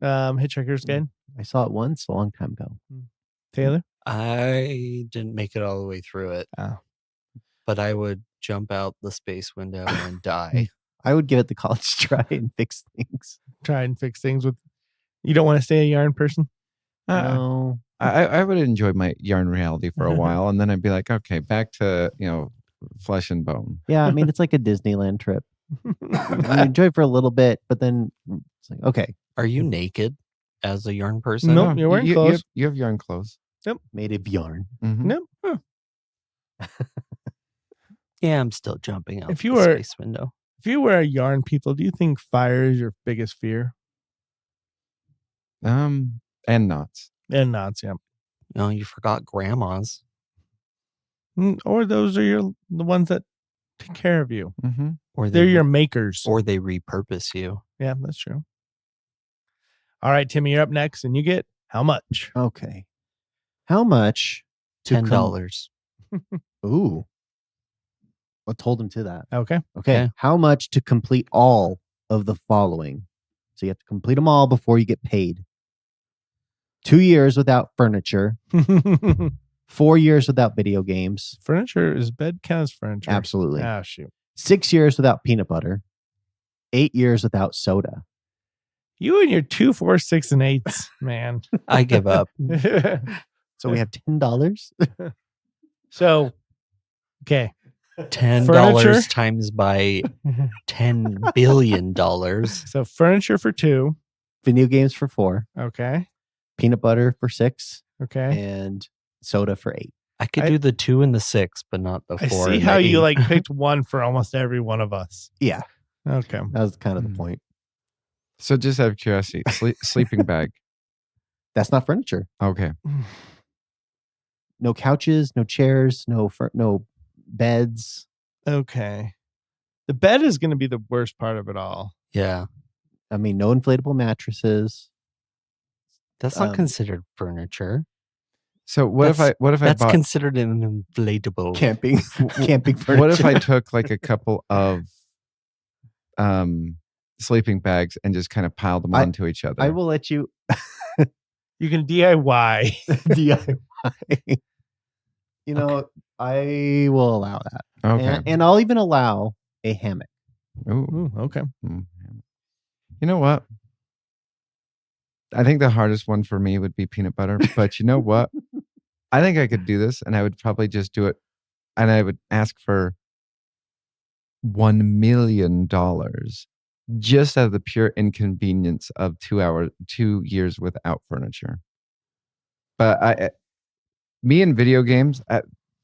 Hitchhiker's Guide? I saw it once a long time ago. Taylor? I didn't make it all the way through it. Oh. But I would jump out the space window and die. I would give it the college try and fix things. Try and fix things with... You don't want to stay a yarn person? No. I would enjoy my yarn reality for a while, and then I'd be like, okay, back to, flesh and bone. Yeah, I mean, it's like a Disneyland trip. You enjoy it for a little bit, but then it's like, okay. Are you naked as a yarn person? No, you're wearing clothes. You have yarn clothes. Made of yarn. Mm-hmm. No. Huh. Yeah, I'm still jumping out If the you were- space window. If you were a yarn people, do you think fire is your biggest fear? And knots. And knots, yeah. No, you forgot grandmas. Or those are the ones that take care of you. Mm-hmm. Or They're your makers. or they repurpose you. Yeah, that's true. All right, Timmy, you're up next, and you get how much? Okay. How much? to $10. Ooh. Let's hold him to that. Okay. Okay. Okay. How much to complete all of the following? So you have to complete them all before you get paid. 2 years without furniture. 4 years without video games. Furniture is bed counts furniture. Absolutely. Ah, shoot. 6 years without peanut butter. 8 years without soda. You and your 2, 4, 6, and 8s, man. I give up. So we have $10. So, okay. $10 Furniture? times by $10 billion. So furniture for 2. Video games for 4. Okay. Peanut butter for 6. Okay. And soda for 8. I could I- do the 2 and the 6, but not the 4. I see and how the you 8. like picked one for almost every one of us. Yeah. Okay. That was kind of the point. So just out of curiosity, sleeping bag. That's not furniture. Okay. No couches, no chairs, no beds. Okay. The bed is going to be the worst part of it all. Yeah. I mean, no inflatable mattresses. That's not Um, considered furniture. So what if I That's bought considered an inflatable. Camping furniture. what if I took like a couple of sleeping bags and just kind of piled them onto each other? I will let you You can DIY. DIY. You know, I will allow that. Okay. And I'll even allow a hammock. Ooh. Ooh, okay. You know what? I think the hardest one for me would be peanut butter. But you know what? I think I could do this, and I would probably just do it. And I would ask for $1 million just out of the pure inconvenience of 2 years without furniture. But me and video games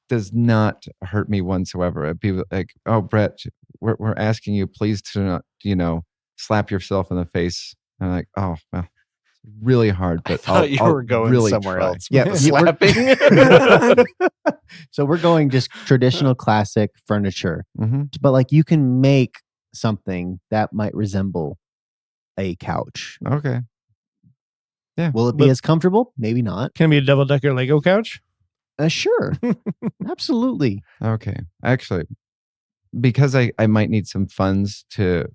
does not hurt me whatsoever. I'd be like, oh, Brett, we're asking you please to not, slap yourself in the face. And I'm like, oh, well, it's really hard, but I thought you were going really somewhere try. else. Yeah, with we're- slapping. So we're going just traditional classic furniture. Mm-hmm. But like you can make something that might resemble a couch. Okay. Will it be But- as comfortable? Maybe not. Can it be a double-decker Lego couch? Sure. Absolutely. Okay. Actually, because I might need some funds to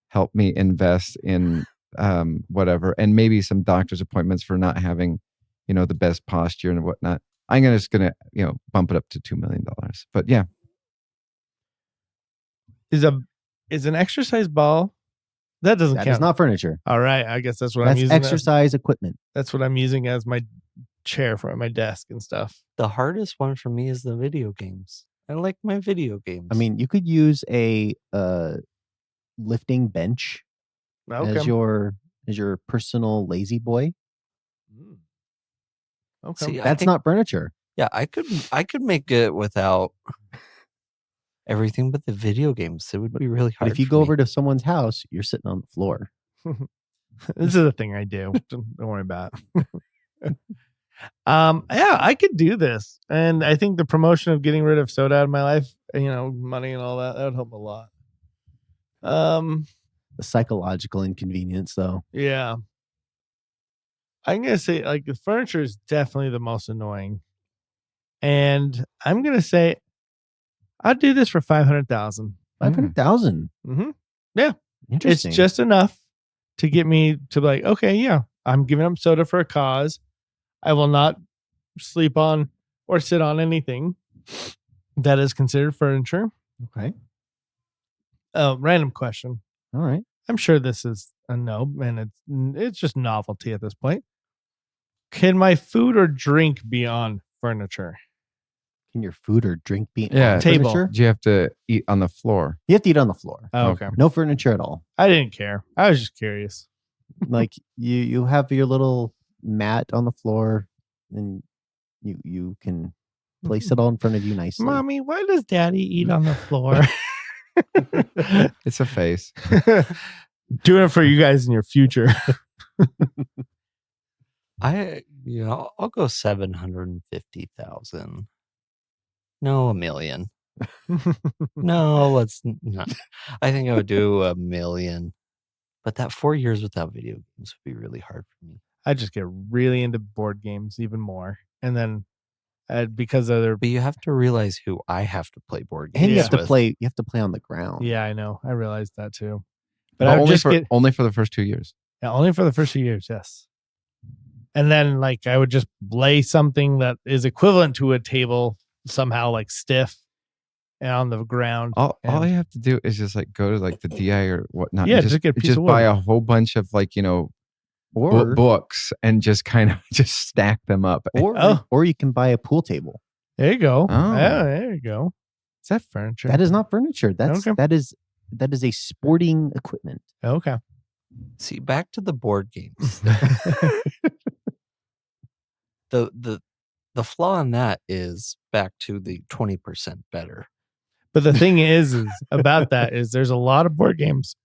help me invest in whatever, and maybe some doctor's appointments for not having, the best posture and whatnot. I'm just gonna, bump it up to $2 million. But yeah, Is an exercise ball? That doesn't That count. is not furniture. All right. I guess that's what I'm That's using. exercise equipment. That's what I'm using as my chair for my desk and stuff. The hardest one for me is the video games. I like my video games. I mean, you could use a lifting bench Okay. as your personal lazy boy. Okay. See, I That's think- not furniture. Yeah, I could make it without everything but the video games. It would be really But hard. if you for go me. over to someone's house, you're sitting on the floor. This is a thing I do. Don't worry about it. Yeah, I could do this. And I think the promotion of getting rid of soda out of my life, money and all that would help a lot. The psychological inconvenience, though. Yeah. I'm going to say like the furniture is definitely the most annoying. And I'm going to say I'd do this for 500,000. 500,000. Mm-hmm. Yeah. Interesting. It's just enough to get me to be like, okay, yeah, I'm giving up soda for a cause. I will not sleep on or sit on anything that is considered furniture. Okay. Random question. All right. I'm sure this is a no, and it's just novelty at this point. Can my food or drink be on furniture? Can your food or drink be Yeah, on table. furniture? Do you have to eat on the floor? You have to eat on the floor. Oh, okay. No furniture at all. I didn't care. I was just curious. Like you have your little mat on the floor, and you can place it all in front of you nicely. Mommy, why does Daddy eat on the floor? It's a face. Doing it for you guys in your future. I'll go 750,000. No, 1 million. No, let's not. I think I would do 1 million. But that 4 years without video games would be really hard for me. I just get really into board games even more. And then because of their But you have to realize who I have to play board games and you have to with. play. You have to play on the ground. yeah, I know. I realized that too. But But I would only just for get only for the first 2 years. only for the first few years, yes. And then like I would just lay something that is equivalent to a table somehow like stiff and on the ground. All And- you have to do is just like go to like the DI or whatnot. Yeah, and just get a piece just of buy wood. a whole bunch of like Or books and just kind of just stack them up. or you can buy a pool table. There you go. Oh. Yeah, there you go. Is that furniture? That is not furniture. Okay. That is a sporting equipment. Okay. See, back to the board games. the flaw in that is back to the 20% better. But the thing is about that is there's a lot of board games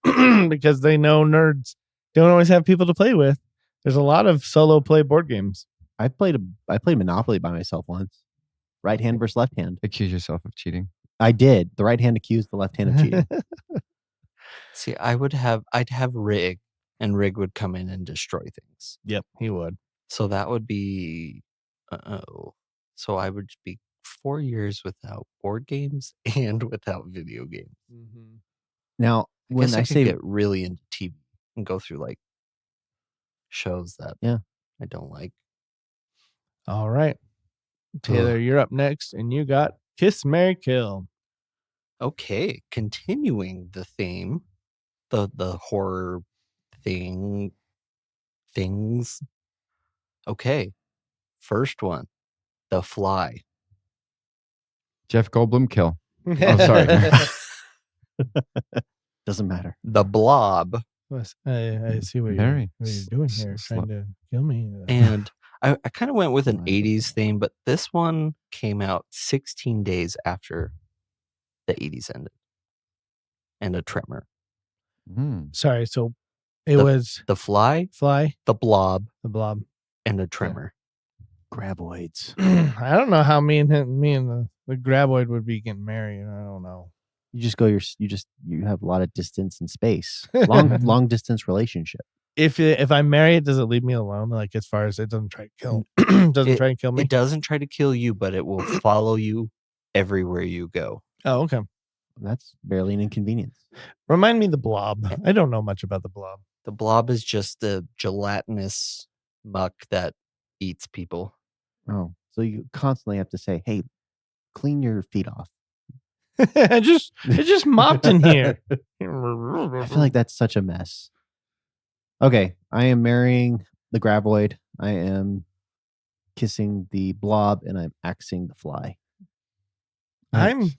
because they know nerds don't always have people to play with. There's a lot of solo play board games. I played Monopoly by myself once. Right hand versus left hand. Accuse yourself of cheating. I did. The right hand accused the left hand of cheating. See, I'd have Rig, and Rig would come in and destroy things. Yep, he would. So that would be, so I would be 4 years without board games and without video games. Now, I when guess I I could say get really into TV and go through like shows that Yeah. I don't like. All right. Taylor, you're up next, and you got Kiss, Marry, Kill. Okay, continuing the theme, the horror things. Okay, first one, The Fly. Jeff Goldblum kill. Oh, sorry. doesn't matter. The Blob. I see what Very you're doing here, trying to kill me. And I kind of went with an Right. 80s theme, but this one came out 16 days after the 80s ended. And a Tremor. Sorry, so it The- was The Fly, Fly, The Blob, the Blob. and a Tremor. Graboids. I don't know how me and the graboid would be getting married. I don't know. You just go you have a lot of distance and space. Long distance relationship. If I marry it, does it leave me alone? Like as far as it doesn't try to kill, doesn't try to kill me. It doesn't try to kill you, but it will follow you everywhere you go. Oh, okay. That's barely an inconvenience. Remind me of the Blob. I don't know much about the Blob. The Blob is just a gelatinous muck that eats people. Oh, so you constantly have to say, "Hey, clean your feet off." it just mopped in here. I feel like that's such a mess. Okay, I am marrying the Graboid. I am kissing the Blob, and I'm axing the Fly. I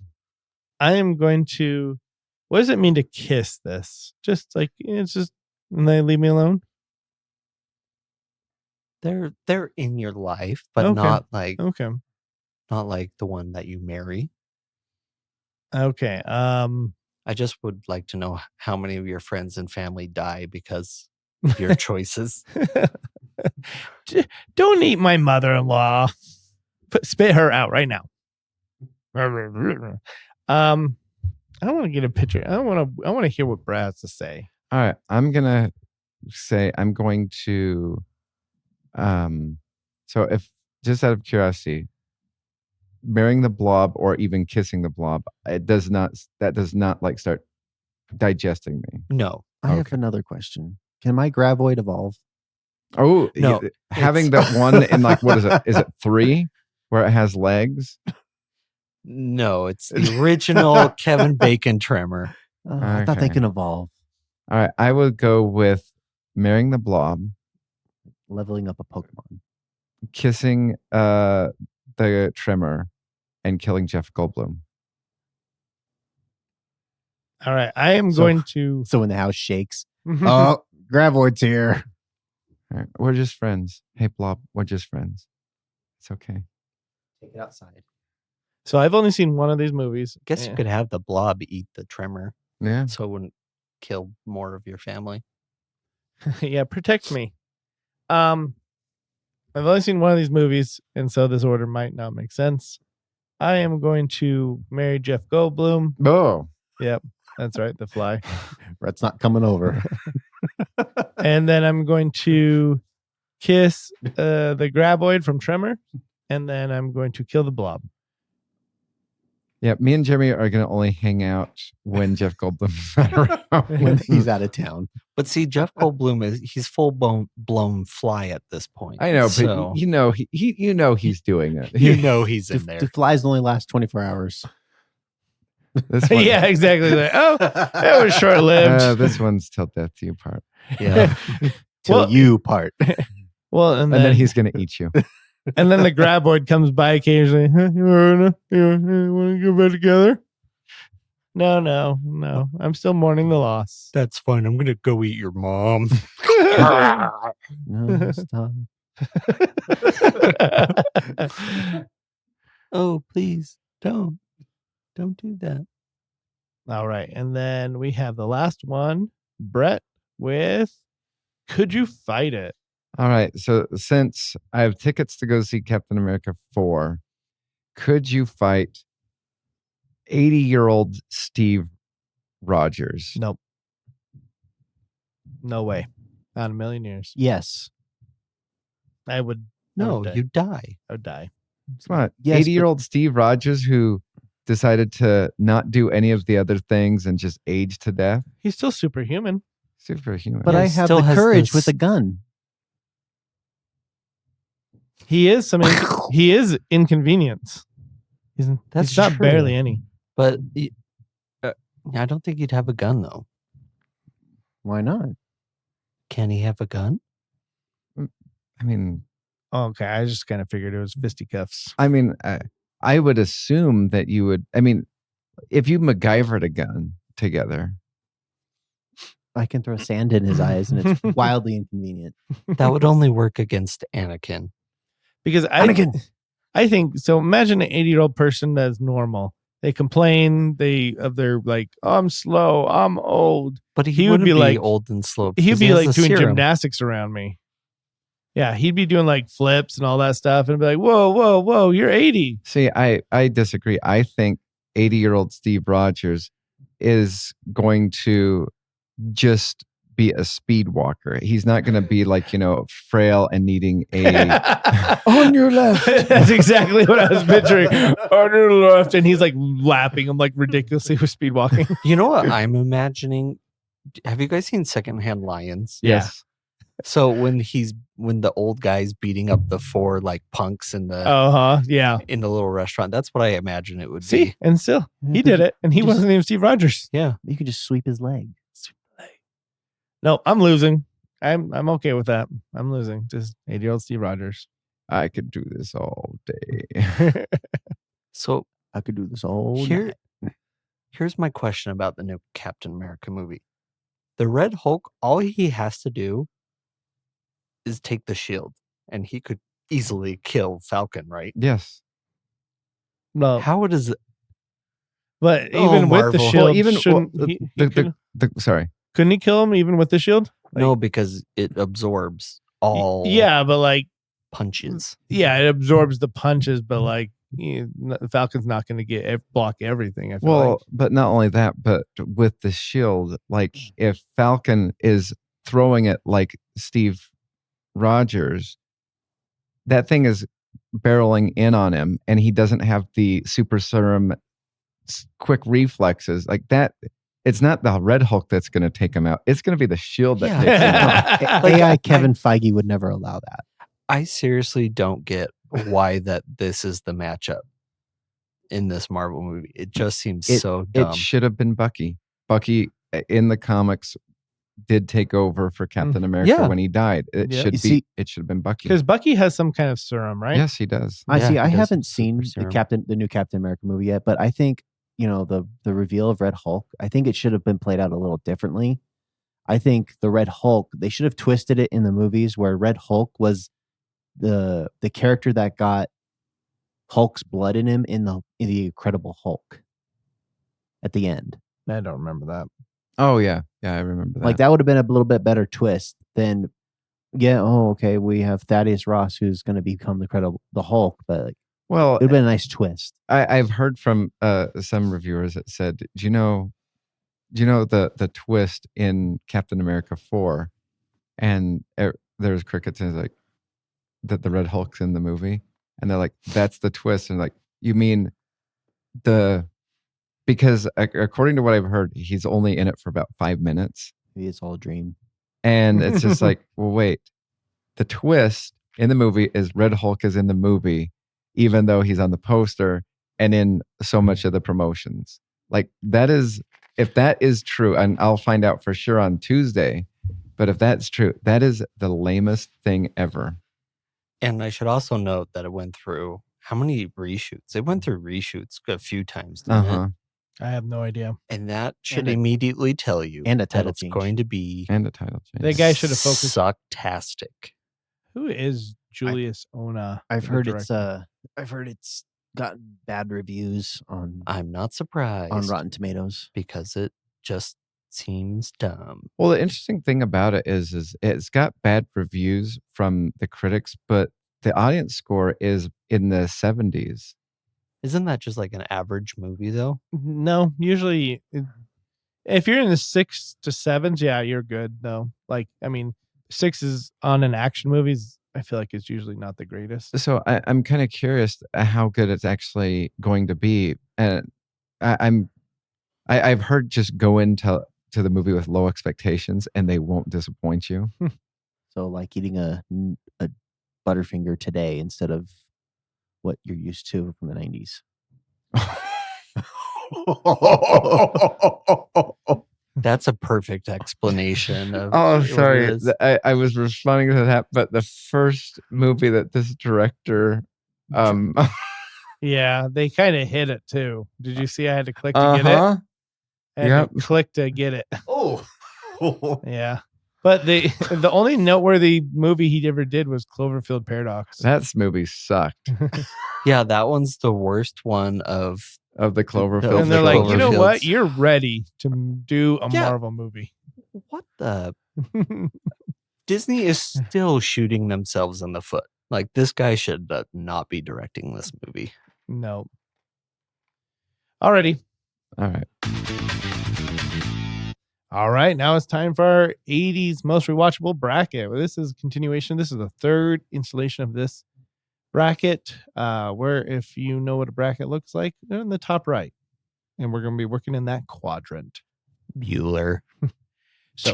am going to. What does it mean to kiss this? Just like it's just, and they leave me alone. They're in your life, but Okay. not like Okay. not like the one that you marry. Okay. I just would like to know how many of your friends and family die because of your choices. Don't eat my mother-in-law. Spit her out right now. I want to get a picture. I want to hear what Brad has to say. All right. I'm going to so if just out of curiosity, marrying the blob or even kissing the blob, that does not like start digesting me. No. I have another question. Can my graboid evolve? Oh, No, having that one in like, what is it? Is it 3 where it has legs? No, it's the original Kevin Bacon tremor. I thought they Okay. can evolve. All right. I would go with marrying the blob, Leveling up a Pokemon. kissing the trimmer, and killing Jeff Goldblum. All right. I am So- going to. So when the house shakes, oh, Graboid's here. All right. We're just friends. Hey, Blob, we're just friends. It's okay. Take it outside. So I've only seen one of these movies. Guess you could have the blob eat the tremor Yeah. so it wouldn't kill more of your family. Yeah, protect me. I've only seen one of these movies, and so this order might not make sense. I am going to marry Jeff Goldblum. Oh. Yep, that's right, The Fly. Brett's not coming over. And then I'm going to kiss the graboid from Tremor, and then I'm going to kill the blob. Yeah, me and Jeremy are going to only hang out when Jeff Goldblum's not around. When he's out of town. But see, Jeff Goldblum he's full blown fly at this point. I know, so but you know he's doing it. you know he's in there. The flies only last 24 hours. This one, Yeah, exactly. Like, oh, that was short-lived. this one's till death do you part. Yeah. Till Well- you part. Well, And then he's going to eat you. and then the graboid comes by occasionally. Huh, you want to go back together? No. I'm still mourning the loss. That's fine. I'm gonna go eat your mom. No, stop. Oh, please don't do that. All right. And then we have the last one, Brett, with Could You Fight It? All right. So since I have tickets to go see Captain America 4, could you fight 80-year-old Steve Rogers? Nope. No way. Not in a million years. Yes. I would. No, die. you die. I would die. Come on. Yes, 80-year-old Steve Rogers who decided to not do any of the other things and just age to death. He's still superhuman. Superhuman. But Yeah, I he have still the has courage this- with a gun. He is some. He is inconvenience. That's he's not true. barely any. But I don't think he'd have a gun though. Why not? Can he have a gun? I mean, Okay, I just kind of figured it was fisticuffs. I would assume that you would. I mean, if you MacGyvered a gun together, I can throw sand in his eyes and it's wildly inconvenient. That would only work against Anakin. Because I think so. Imagine an 80-year-old person that's normal. They complain. They're like, oh, I'm slow. I'm old. But He he would would be be like- old and slow. He'd because he be has like the doing serum. gymnastics around me. Yeah, he'd be doing like flips and all that stuff, and be like, whoa, you're 80. see, I disagree. I think 80-year-old Steve Rogers is going to just be a speed walker. He's not going to be like, frail and needing a On your left. That's exactly what I was picturing. On your left, and he's like lapping him like ridiculously with speed walking. You know what I'm imagining? Have you guys seen Secondhand Lions? yes. So when the old guy's beating up the 4 like punks in the Yeah. in the little restaurant, that's what I imagine it would See, be. and still he did it, and he Just- wasn't even Steve Rogers. Yeah. You could just sweep his leg. No, I'm losing. I'm okay with that. I'm losing. Just 80-year-old Steve Rogers. I could do this all day. So I could do this all Here- night. here's my question about the new Captain America movie. The Red Hulk, all he has to do is take the shield, and he could easily kill Falcon, right? Yes. No, How does But Oh, even with the Marvel. shield, Well, even shouldn't well, he sorry. couldn't he kill him even with the shield? No, because it absorbs all Yeah, but like, punches. yeah, it absorbs the punches, but like, the Falcon's not going to block everything. I feel Well, like. but not only that, but with the shield, like if Falcon is throwing it like Steve Rogers, that thing is barreling in on him, and he doesn't have the super serum quick reflexes like that. It's not the Red Hulk that's going to take him out. It's going to be the shield that takes him out. AI Kevin Feige would never allow that. I seriously don't get why that this is the matchup in this Marvel movie. It just seems so dumb. It should have been Bucky. Bucky in the comics did take over for Captain America Yeah. when he died. It Yeah. should You be. see- It should have been Bucky. Because Bucky has some kind of serum, right? Yes, he does. I Yeah, see. he I does haven't super seen serum. the new Captain America movie yet, but I think the reveal of Red Hulk. I think it should have been played out a little differently. I think the Red Hulk, they should have twisted it in the movies where Red Hulk was the character that got Hulk's blood in him in the Incredible Hulk at the end. I don't remember that. Oh yeah, I remember that. Like that would have been a little bit better twist than okay, we have Thaddeus Ross who's going to become the Hulk, but like, well, it would have been a nice twist. I've heard from some reviewers that said, do you know the twist in Captain America 4? And there's crickets and it's like that the Red Hulk's in the movie, and they're like, that's the twist, and like, you mean because according to what I've heard, he's only in it for about 5 minutes, Maybe it's all a dream. and it's just like, well, wait, the twist in the movie is Red Hulk is in the movie, even though he's on the poster and in so much of the promotions. Like that is, if that is true, and I'll find out for sure on Tuesday, but if that's true, that is the lamest thing ever. And I should also note that it went through how many reshoots? It went through reshoots a few times, didn't it? I have no idea. And that should And a- immediately tell you and a that title it's change. going to be And a title change. That guy should have focused. sucktastic. Who is Julius Ona? I've the heard director? it's gotten bad reviews on I'm not surprised Rotten Tomatoes. because it just seems dumb. Well, the interesting thing about it is it's got bad reviews from the critics, but the audience score is in the 70s. Isn't that just like an average movie though? No, usually if you're in the 6 to 7s, yeah, you're good though. Like, I mean, 6 is on an action movies. I feel like it's usually not the greatest. So I'm kind of curious how good it's actually going to be, and I've heard just go into the movie with low expectations, and they won't disappoint you. So like eating a Butterfinger today instead of what you're used to from the 90s. That's a perfect explanation of Oh, what it sorry. is. I was responding to that, but the first movie that this director, Yeah, they kind of hit it too. Did you see I had to click to get it? I had Yep. to click to get it. Oh. Yeah. But the only noteworthy movie he ever did was Cloverfield Paradox. that movie sucked. Yeah, that one's the worst one of Of the Cloverfield, And they're like, you know Cloverfields. what? You're ready to do a Yeah. Marvel movie. what the Disney is still shooting themselves in the foot. Like this guy should not be directing this movie. No. Alrighty. all right. All right. Now it's time for our 80s most rewatchable bracket. Well, this is a continuation. This is the third installation of this bracket, where if you know what a bracket looks like, they're in the top right. And we're going to be working in that quadrant. Bueller. So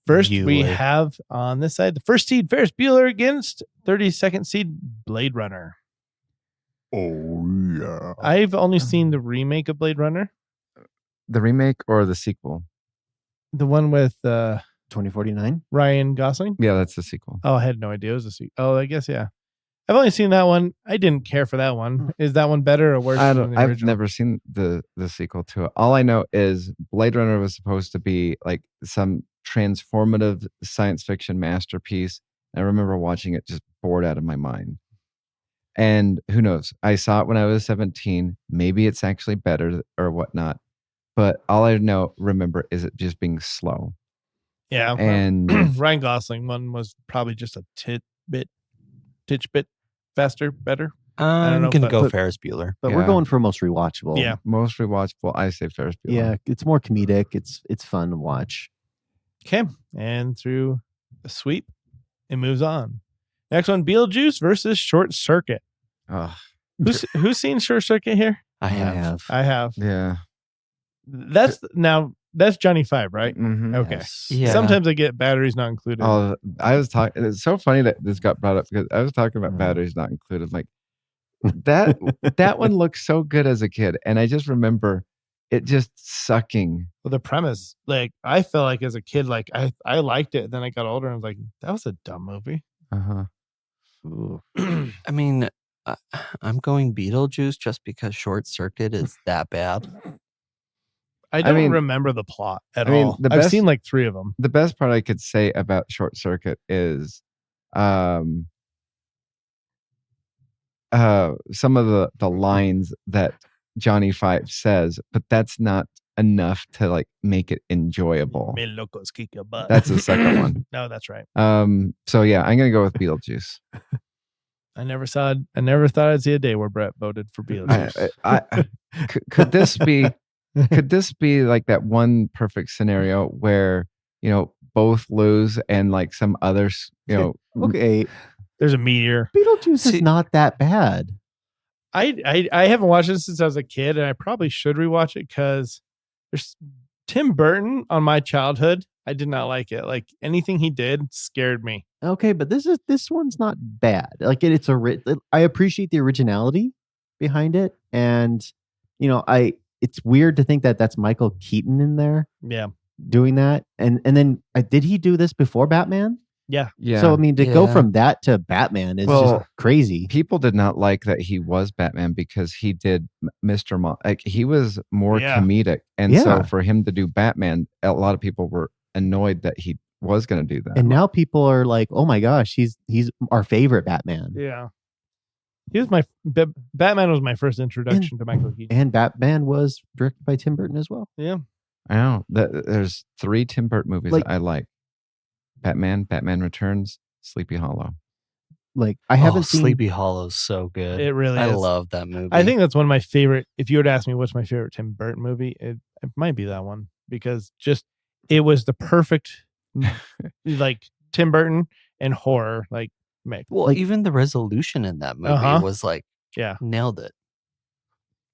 first we Bueller. have on this side, the first seed Ferris Bueller against 32nd seed Blade Runner. Oh yeah. I've only seen the remake of Blade Runner. The remake or the sequel? The one with 2049. Ryan Gosling. Yeah, that's the sequel. Oh, I had no idea it was a sequel. Oh, I guess, yeah. I've only seen that one. I didn't care for that one. Is that one better or worse than the I've original? never seen the sequel to it. All I know is Blade Runner was supposed to be like some transformative science fiction masterpiece. I remember watching it just bored out of my mind. And who knows? I saw it when I was 17. Maybe it's actually better or whatnot. But all I remember is it just being slow. Yeah. And Ryan Gosling one was probably just a titch bit faster, better. I'm know, gonna but- go Ferris Bueller. But we're Yeah. going for most rewatchable. Yeah. most rewatchable, I say Ferris Bueller. Yeah, it's more comedic. It's fun to watch. Okay. And through the sweep, it moves on. Next one, Beetlejuice versus Short Circuit. Ugh, Who's seen Short Circuit here? I have. I have. yeah. That's Johnny Five, right? Mhm. Okay. Yes. Yeah. Sometimes I get batteries not included. Oh, I was talking. It's so funny that this got brought up because I was talking about Mhm. batteries not included. Like that one looked so good as a kid, and I just remember it just sucking. Well, the premise, like I felt like as a kid, like I liked it. Then I got older and I was like, that was a dumb movie. Uh-huh. Ooh. I mean, I'm going Beetlejuice just because Short Circuit is that bad. I don't mean- remember the plot at I mean, all. the I've best- seen like 3 of them. The best part I could say about Short Circuit is, some of the lines that Johnny Five says, but that's not enough to like make it enjoyable. Me locos kick your butt. That's the second one. No, that's right. So yeah, I'm gonna go with Beetlejuice. I never thought I'd see a day where Brett voted for Beetlejuice. Could this be? Could this be like that one perfect scenario where both lose and like some others Okay, There's a meteor. Beetlejuice See- is not that bad. I haven't watched it since I was a kid, and I probably should rewatch it because there's Tim Burton on my childhood. I did not like it. Like anything he did scared me. Okay, but this one's not bad. Like I appreciate the originality behind it, and it's weird to think that that's Michael Keaton in there Yeah. doing that, and then did he do this before Batman? Yeah. yeah. So I mean, to go Yeah. from that to Batman is Well, just crazy. people did not like that he was Batman because he did Mr. Like he was more Yeah. comedic, and Yeah. so for him to do Batman, a lot of people were annoyed that he was going to do that. And now people are like, "Oh my gosh, he's our favorite Batman." Yeah. He was Batman was my first introduction to Michael Keaton. And Batman was directed by Tim Burton as well. Yeah. I know that there's 3 Tim Burton movies Like- that I like: Batman Returns, Sleepy Hollow. Like I haven't seen Sleepy Hollow's so good. It really I is. love that movie. I think that's one of my favorite. If you were to ask me what's my favorite Tim Burton movie, it might be that one because just it was the perfect like Tim Burton and horror like mix. well, like- even the resolution in that movie Uh-huh. was like Yeah. nailed it.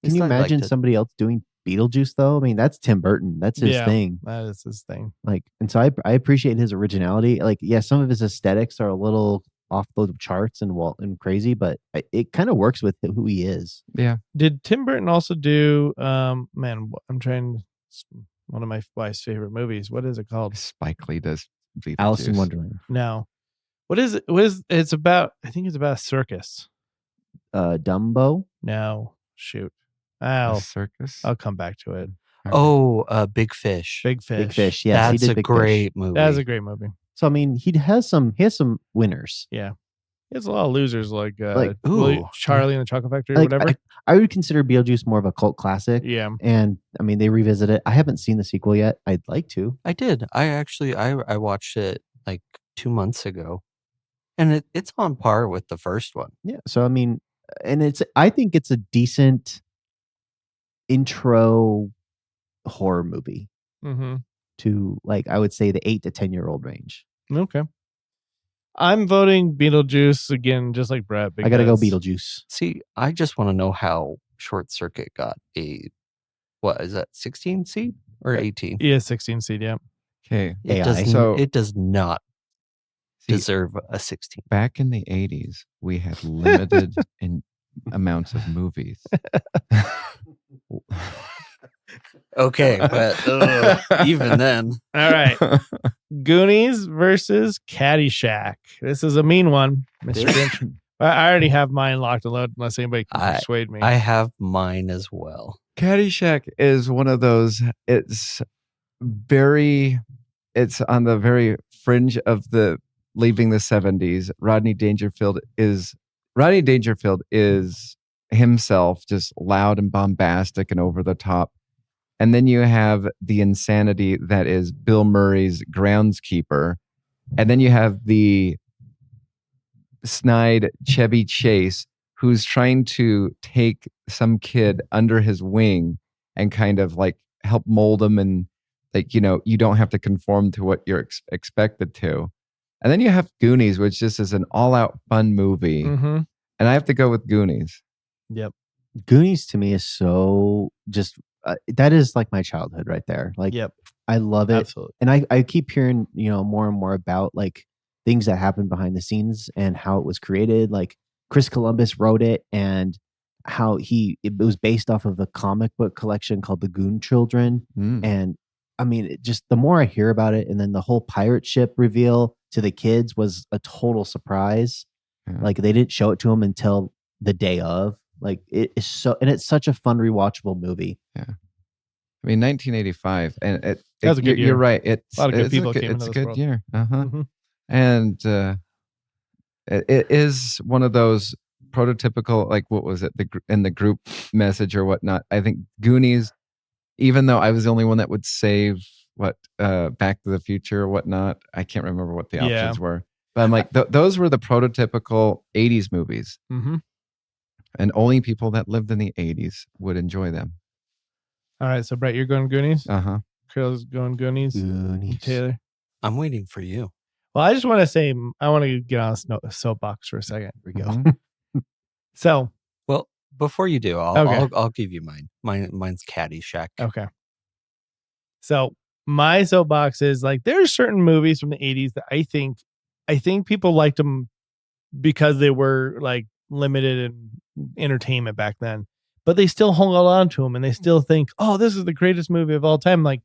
Can you I liked imagine it. somebody else doing Beetlejuice though? I mean, that's Tim Burton. That's his Yeah. thing. That is his thing. Like, and so I appreciate his originality. Like, yeah, some of his aesthetics are a little off the charts and crazy, but it kind of works with who he is. Yeah, Did Tim Burton also do man, I'm trying one of my wife's favorite movies. What is it called? Spike Lee does Alice in Beetlejuice. Wonderland, No. What is it? It's about I think it's about a circus. Dumbo. No. Shoot. A circus. I'll come back to it. Oh, Big Fish. Big Fish. Big Fish. Yes, he That's did a Big Fish. great movie. That was a great movie. So I mean, he has some winners. Yeah. There's a lot of losers like ooh. Charlie and the Chocolate Factory or Like, whatever. I would consider Beetlejuice more of a cult classic. Yeah. And I mean, they revisit it. I haven't seen the sequel yet. I'd like to. I did. I watched it like 2 months ago, and it's on par with the first one. Yeah. So I mean, and I think it's a decent intro horror movie Mm-hmm. to, like, I would say the 8 to 10-year-old range. Okay. I'm voting Beetlejuice again, just like Brett. I gotta go because- Beetlejuice. See, I just want to know how Short Circuit got what is that, 16 seed or 18? Yeah, 16 seed. Yeah. Okay, It AI. does, So- it does not see, deserve a 16. back in the 80s, we had limited amounts of movies. Okay, but even then, All right. Goonies versus Caddyshack. This is a mean one, Mr. Finch. I already have mine locked and loaded unless anybody can persuade me. I have mine as well. Caddyshack is one of those. It's on the very fringe of the leaving the 70s. Rodney Dangerfield is Rodney Dangerfield is himself, just loud and bombastic and over the top. And then you have the insanity that is Bill Murray's groundskeeper. And then you have the snide Chevy Chase, who's trying to take some kid under his wing and kind of like help mold him, and like, you know, you don't have to conform to what you're expected to. And then you have Goonies, which just is an all-out fun movie. Mm-hmm. And I have to go with Goonies. Yep. Goonies to me is so just that is like my childhood right there. Like, Yep. I love it. Absolutely. And I keep hearing, you know, more and more about like things that happen behind the scenes and how it was created. Like Chris Columbus wrote it, and how it was based off of a comic book collection called The Goon Children. And I mean, it just the more I hear about it, and then the whole pirate ship reveal to the kids was a total surprise. Yeah. Like they didn't show it to them until the day of. Like it is so, and it's such a fun rewatchable movie. Yeah. I mean, 1985, and That was a good year. You're right. It's A lot of good it's people a good, came it's into a this good world. year. Uh-huh. Mm-hmm. And it is one of those prototypical, like, what was it, in the group message or whatnot. I think Goonies, even though I was the only one that would save Back to the Future or whatnot, I can't remember what the options were. But I'm like, those were the prototypical 80s movies. Mm-hmm. And only people that lived in the 80s would enjoy them. All right. So, Brett, you're going Goonies? Uh-huh. Krill's going Goonies. Goonies. Taylor? I'm waiting for you. Well, I just want to say, I want to get on a soapbox for a second. Here we go. Mhm. So, Well, before you do, I'll give you mine. Mine's Caddyshack. okay. So, my soapbox is like, there's certain movies from the 80s that I think people liked them because they were like limited in entertainment back then, but they still hung on to them, and they still think, oh, this is the greatest movie of all time. Like,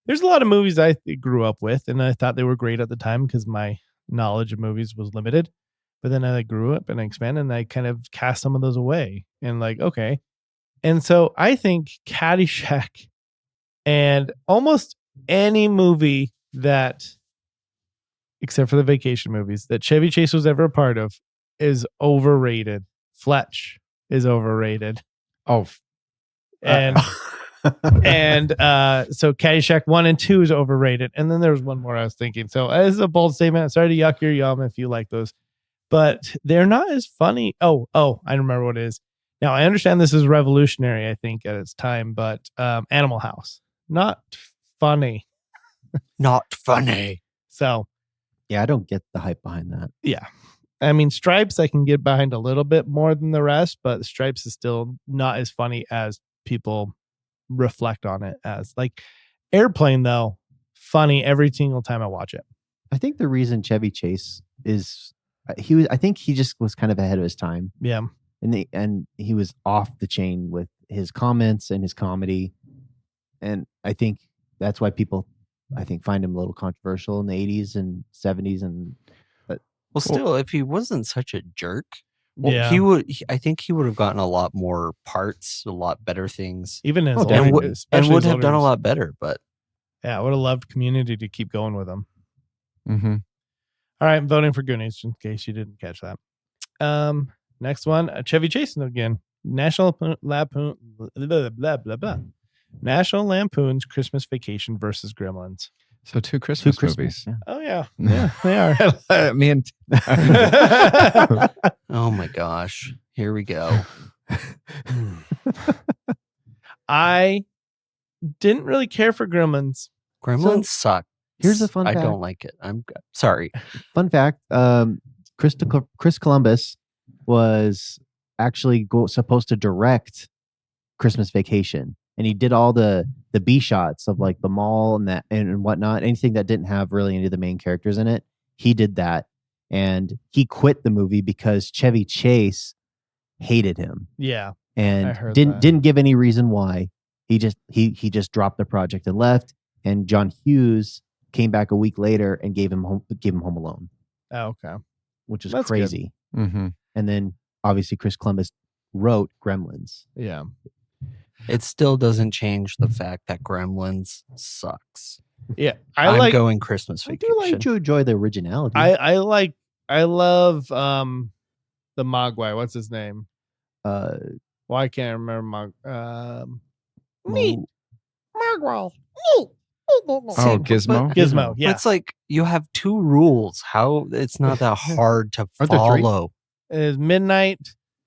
there's a lot of movies I grew up with, and I thought they were great at the time because my knowledge of movies was limited. But then I grew up and I expanded, and I kind of cast some of those away, and like, okay. And so I think Caddyshack and almost any movie that, except for the vacation movies, that Chevy Chase was ever a part of is overrated. Fletch is overrated. Oh, And so Caddyshack 1 and 2 is overrated. And then there was one more I was thinking. So this is a bold statement. Sorry to yuck your yum if you like those, but they're not as funny. Oh, I remember what it is. Now I understand this is revolutionary, I think, at its time, but Animal House, not funny. Not funny. So Yeah, I don't get the hype behind that. yeah. I mean, Stripes I can get behind a little bit more than the rest, but Stripes is still not as funny as people reflect on it as. Like Airplane, though, funny every single time I watch it. I think the reason Chevy Chase is I think he just was kind of ahead of his time, Yeah. and he was off the chain with his comments and his comedy, and I think that's why people find him a little controversial in the 80s and 70s. And Well, still, if he wasn't such a jerk, Yeah. I think he would have gotten a lot more parts, a lot better things, Even as definitely. older, and especially would his have older done a years. lot better. But Yeah, I would have loved Community to keep going with him. mm-hmm. All right, I'm voting for Goonies in case you didn't catch that. Next one, Chevy Chase again. National Lampoon, blah, blah, blah, blah. National Lampoon's Christmas Vacation versus Gremlins. So two Christmas Christmas. movies. Yeah. Oh yeah, yeah, they are. Me and oh my gosh, here we go. I didn't really care for Gremlins. Gremlins suck. Here's a fun I fact. don't like it. I'm sorry. Fun fact: Chris Columbus was actually supposed to direct Christmas Vacation, and he did all the B shots of like the mall and that and whatnot. Anything that didn't have really any of the main characters in it, he did that, and he quit the movie because Chevy Chase hated him Yeah, I and heard didn't that. give any reason why. He just dropped the project and left. And John Hughes came back a week later and gave him Home Alone, oh, okay. which is That's good. crazy. mm-hmm. And then obviously Chris Columbus wrote Gremlins. Yeah, It still doesn't change the fact that Gremlins sucks. yeah. I'm going Christmas I Vacation. do like to enjoy the originality. I love the Mogwai. What's his name? Uh, Well, I can't remember. Mo- Mogwai. Oh, Gizmo? Gizmo. But Yeah. it's like you have 2 rules. How it's not that hard to Aren't there 3? follow. It's midnight.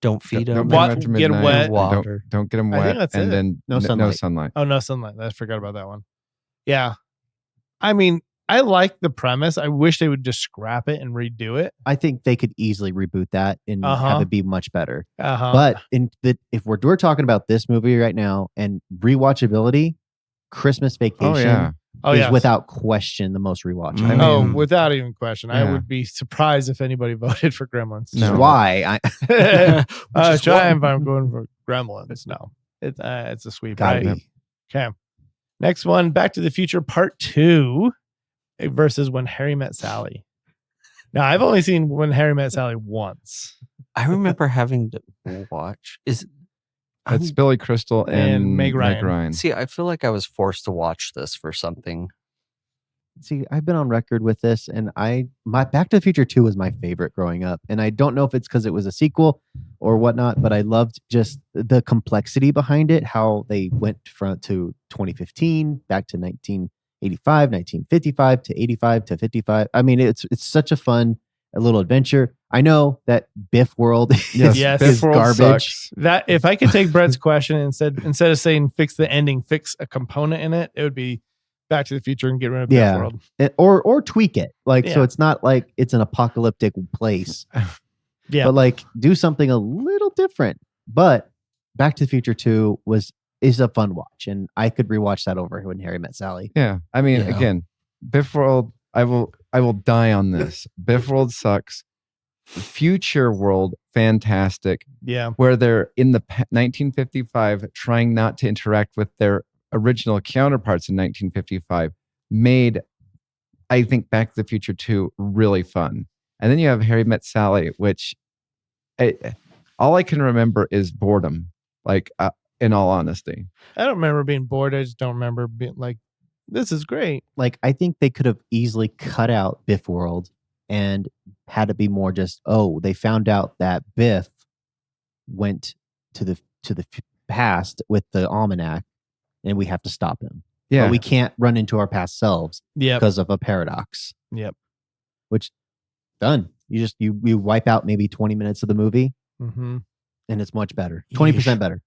Don't feed Don't them. bring What- them after get midnight. wet. and Water. Don't get them I think wet. that's And it. then No no sunlight. sunlight. Oh, no sunlight. I forgot about that one. Yeah. I mean, I like the premise. I wish they would just scrap it and redo it. I think they could easily reboot that and Uh-huh. have it be much better. Uh-huh. But if we're talking about this movie right now and rewatchability, Christmas Vacation Oh, yeah. oh, is yeah. without question the most rewatchable. I mean, Oh, without even question. I yeah. would be surprised if anybody voted for Gremlins. No. Why? Try if I'm going for Gremlins. No. It's a sweep. Gotta Right? be. Okay. Next one, Back to the Future Part 2 versus When Harry Met Sally. Now, I've only seen When Harry Met Sally once. I remember having to watch. It's I'm- Billy Crystal and Meg Ryan. See, I feel like I was forced to watch this for something. See, I've been on record with this, and my Back to the Future 2 was my favorite growing up. And I don't know if it's because it was a sequel or whatnot, but I loved just the complexity behind it, how they went to 2015, back to 1985, 1955 to 85 to 55. I mean, it's such a fun little adventure. I know that Biff World Yes, Yes. Biff is World garbage. sucks. That if I could take Brett's question and instead of saying fix the ending, fix a component in it, it would be Back to the Future and get rid of Yeah. Biff World. Or tweak it. Like, so Yeah. it's not like it's an apocalyptic place. Yeah. But like do something a little different. But Back to the Future 2 is a fun watch, and I could rewatch that over When Harry Met Sally. Yeah. I mean, Yeah. again, Biff World, I will die on this. Biff World sucks. Future World, fantastic. Yeah. Where they're in the 1955 trying not to interact with their original counterparts in 1955 made, I think, Back to the Future 2 really fun. And then you have Harry Met Sally, which all I can remember is boredom, like in all honesty. I don't remember being bored. I just don't remember being like, this is great. Like, I think they could have easily cut out Biff World and had it be more just, oh, they found out that Biff went to the past with the almanac, and we have to stop him. Yeah. But we can't run into our past selves Yeah. because of a paradox. Yep. Which done. You wipe out maybe 20 minutes of the movie, Mm-hmm. and it's much better. 20% better.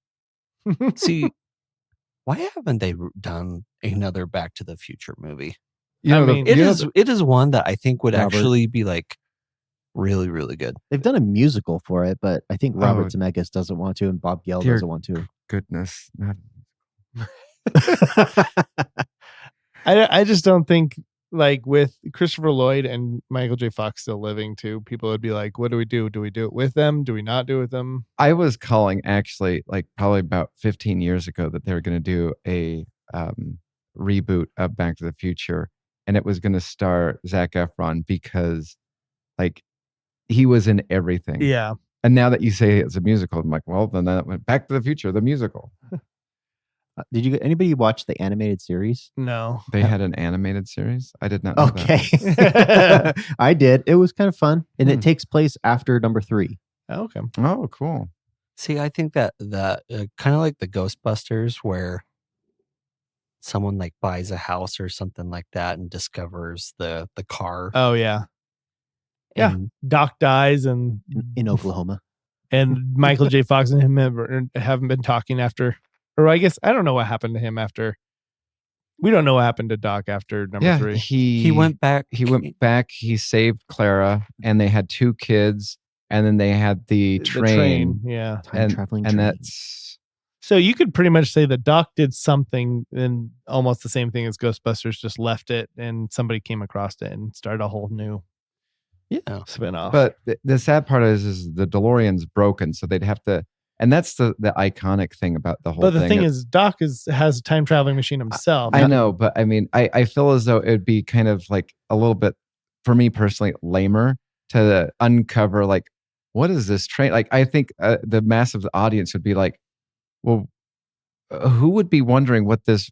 See, why haven't they done another Back to the Future movie? You know, I mean, It is one that I think would Robert. actually be like really, really good. They've done a musical for it, but I think Robert Oh. Zemeckis doesn't want to, and Bob Gale Dear doesn't want to. goodness. Not, I just don't think, like, with Christopher Lloyd and Michael J. Fox still living too, people would be like, what do we do? Do we do it with them? Do we not do it with them? I was calling actually like probably about 15 years ago that they were going to do a reboot of Back to the Future, and it was going to star Zac Efron because like he was in everything. Yeah. And now that you say it's a musical, I'm like, well, then that went Back to the Future, the musical. Did anybody watch the animated series? No. They had an animated series. I did not know that. Okay. I did. It was kind of fun. And Hmm. it takes place after number 3. Okay. Oh, cool. See, I think that kind of like the Ghostbusters, where someone like buys a house or something like that and discovers the car. Oh yeah. Yeah. And Doc dies and In Oklahoma. Michael J. Fox and him haven't been talking after, or I guess I don't know what happened to him after. We don't know what happened to Doc after number 3. he went back. He went back. He saved Clara, and they had 2 kids, and then they had the train, Yeah. Time traveling and train. that's So you could pretty much say that Doc did something and almost the same thing as Ghostbusters, just left it and somebody came across it and started a whole new spin-off. But the sad part is the DeLorean's broken, so they'd have to, and that's the iconic thing about the whole but the thing. thing is, Doc has a time traveling machine himself. I know, but I mean, I feel as though it would be kind of like a little bit, for me personally, lamer to uncover like, what is this train? Like, I think the massive audience would be like, well, who would be wondering what this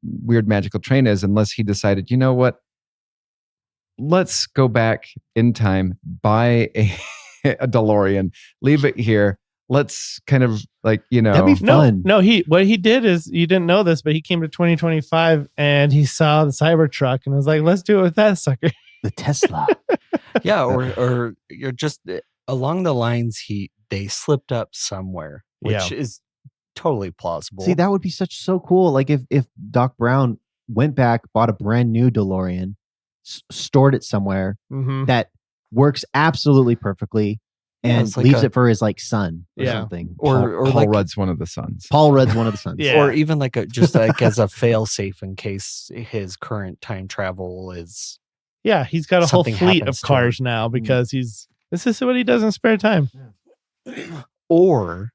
weird magical train is unless he decided, you know what? Let's go back in time, buy a DeLorean, leave it here. Let's kind of like, That'd be fun. No, what he did is, you didn't know this, but he came to 2025 and he saw the Cybertruck and was like, let's do it with that sucker. The Tesla. Yeah, or you're just along the lines they slipped up somewhere, which is totally plausible. See, that would be so cool. Like if Doc Brown went back, bought a brand new DeLorean, stored it somewhere that works absolutely perfectly, and like leaves it for his like son or Yeah. something. or Paul like Rudd's one of the sons. Paul Rudd's one of the sons. Yeah. or even like just like as a fail safe in case his current time travel is Yeah, he's got a whole Something fleet of happens to cars now because this is what he does in spare time. or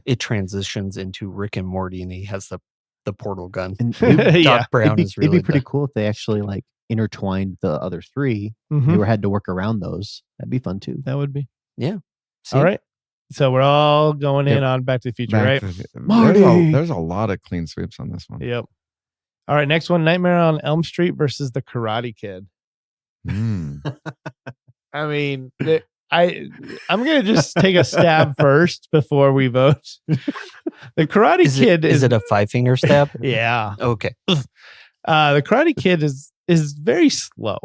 it transitions into Rick and Morty and he has the portal gun. And Yeah. Doc Brown is really it'd be pretty cool if they actually like intertwined the other three. Mhm. They had to work around those. That'd be fun too. That would be. See? All right. So we're all going in Yep. on Back to the Future, Back right? to the- Marty! there's a lot of clean sweeps on this one. Yep. All right. Next one, Nightmare on Elm Street versus The Karate Kid. Mm. I mean, I'm gonna just take a stab first before we vote. The Karate Kid is it a 5-finger stab? yeah. Okay. The Karate Kid is very slow.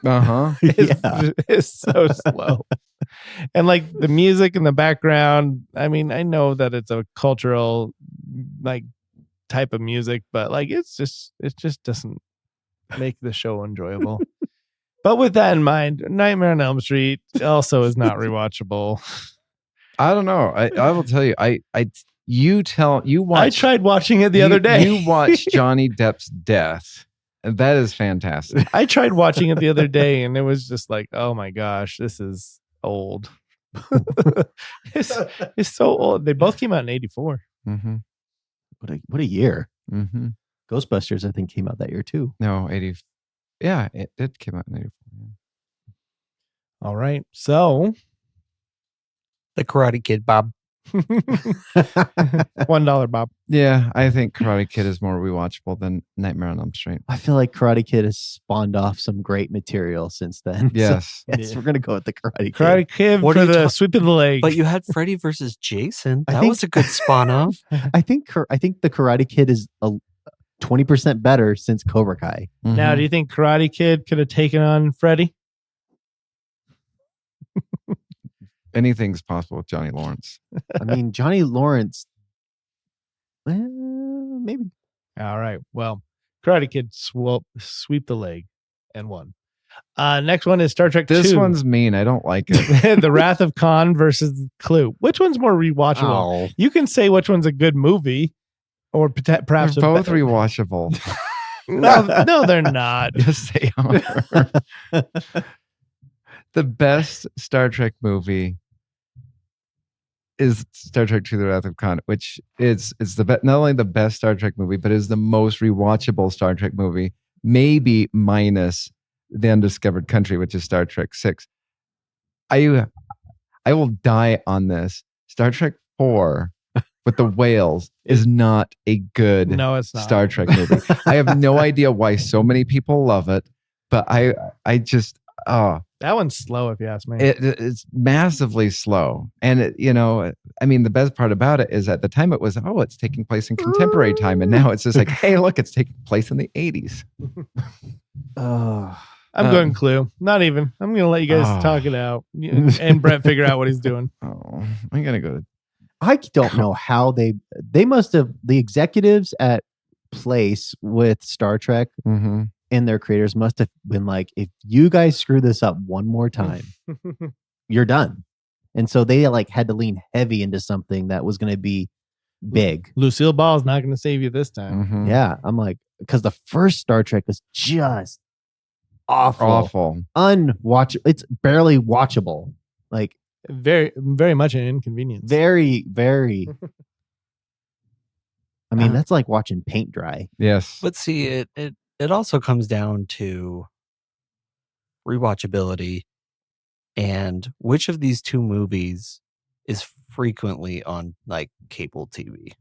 Uh-huh. It's so slow. And like the music in the background, I mean, I know that it's a cultural like type of music, but like it just doesn't make the show enjoyable. But with that in mind, Nightmare on Elm Street also is not rewatchable. I don't know. I will tell you. You watch. I tried watching it the other day. You watched Johnny Depp's death, and that is fantastic. I tried watching it the other day, and it was just like, oh my gosh, this is old. It's so old. They both came out in '84. Mm-hmm. What a year. Mm-hmm. Ghostbusters, I think, came out that year too. No, 80. Yeah, it did come out in 84. All right, so The Karate Kid, Bob. $1, Bob. Yeah, I think Karate Kid is more rewatchable than Nightmare on Elm Street. I feel like Karate Kid has spawned off some great material since then. Yes. So, yes, Yeah. we're gonna go with the Karate Kid. Karate Kid What for are you the ta- sweep of the leg. But you had Freddy versus Jason. I That think- was a good spawn off. I think the Karate Kid is 20% better since Cobra Kai. Now, Mhm. do you think Karate Kid could have taken on Freddy? Anything's possible with Johnny Lawrence. I mean, Johnny Lawrence. Well, maybe. All right. Well, Karate Kid sweep the leg and won. Next one is Star Trek This 2. one's mean. I don't like it. The Wrath of Khan versus Clue. Which one's more rewatchable? Oh, You can say which one's a good movie, or perhaps They're both rewatchable. No, they're not. Yes, they are. The best Star Trek movie is Star Trek II: The Wrath of Khan, which is not only the best Star Trek movie, but is the most rewatchable Star Trek movie, maybe minus The Undiscovered Country, which is Star Trek VI. I will die on this. Star Trek IV with the whales is not a good No, it's not. Star Trek movie. I have no idea why so many people love it, but I just That one's slow, if you ask me. it's massively slow. And I mean, the best part about it is at the time it was, it's taking place in contemporary time, and now it's just like, hey, look, it's taking place in the 80s. I'm going Clue. Not even. I'm going to let you guys talk it out, and Brett figure out what he's doing. Oh, I'm gonna go to I don't know how they must have, the executives at Place with Star Trek and their creators must have been like, if you guys screw this up one more time, you're done. And so they like had to lean heavy into something that was going to be big. Lucille Ball is not going to save you this time. Mhm. Yeah. I'm like, because the first Star Trek was just awful. Unwatchable. It's barely watchable. Like Very, very much an inconvenience. very, very. I mean, that's like watching paint dry. Yes. but see, it also comes down to rewatchability and which of these two movies is frequently on like cable TV.